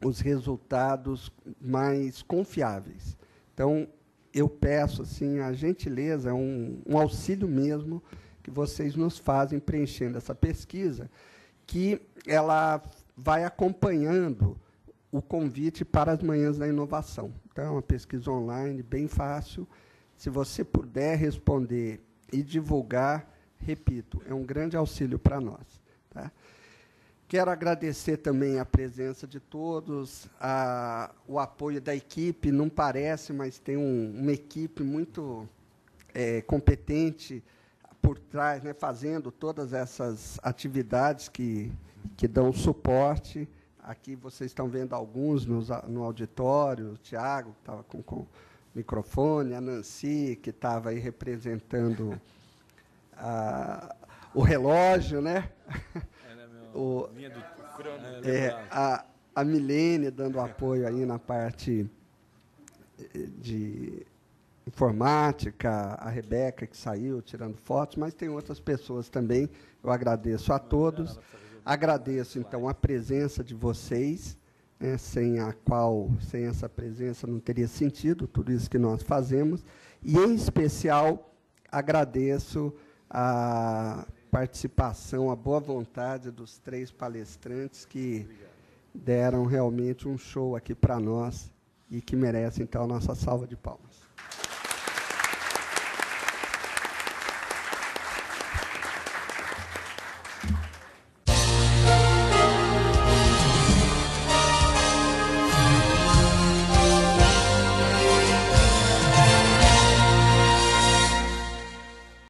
os resultados mais confiáveis. Então, eu peço assim, a gentileza, um auxílio mesmo, que vocês nos fazem preenchendo essa pesquisa, que ela vai acompanhando o convite para as Manhãs da Inovação. Então, é uma pesquisa online, bem fácil. Se você puder responder e divulgar, repito, é um grande auxílio para nós. Tá? Quero agradecer também a presença de todos, o apoio da equipe, não parece, mas tem uma equipe muito competente por trás, né, fazendo todas essas atividades que dão suporte. Aqui vocês estão vendo alguns no auditório, o Tiago, que estava com o microfone, a Nancy, que estava aí representando o relógio, né? A Milene dando apoio aí na parte de informática, a Rebeca, que saiu tirando fotos, mas tem outras pessoas também. Eu agradeço a todos. Agradeço, então, a presença de vocês, né, sem essa presença não teria sentido tudo isso que nós fazemos. E, em especial, agradeço a participação, a boa vontade dos 3 palestrantes que deram realmente um show aqui para nós e que merecem, então, a nossa salva de palmas.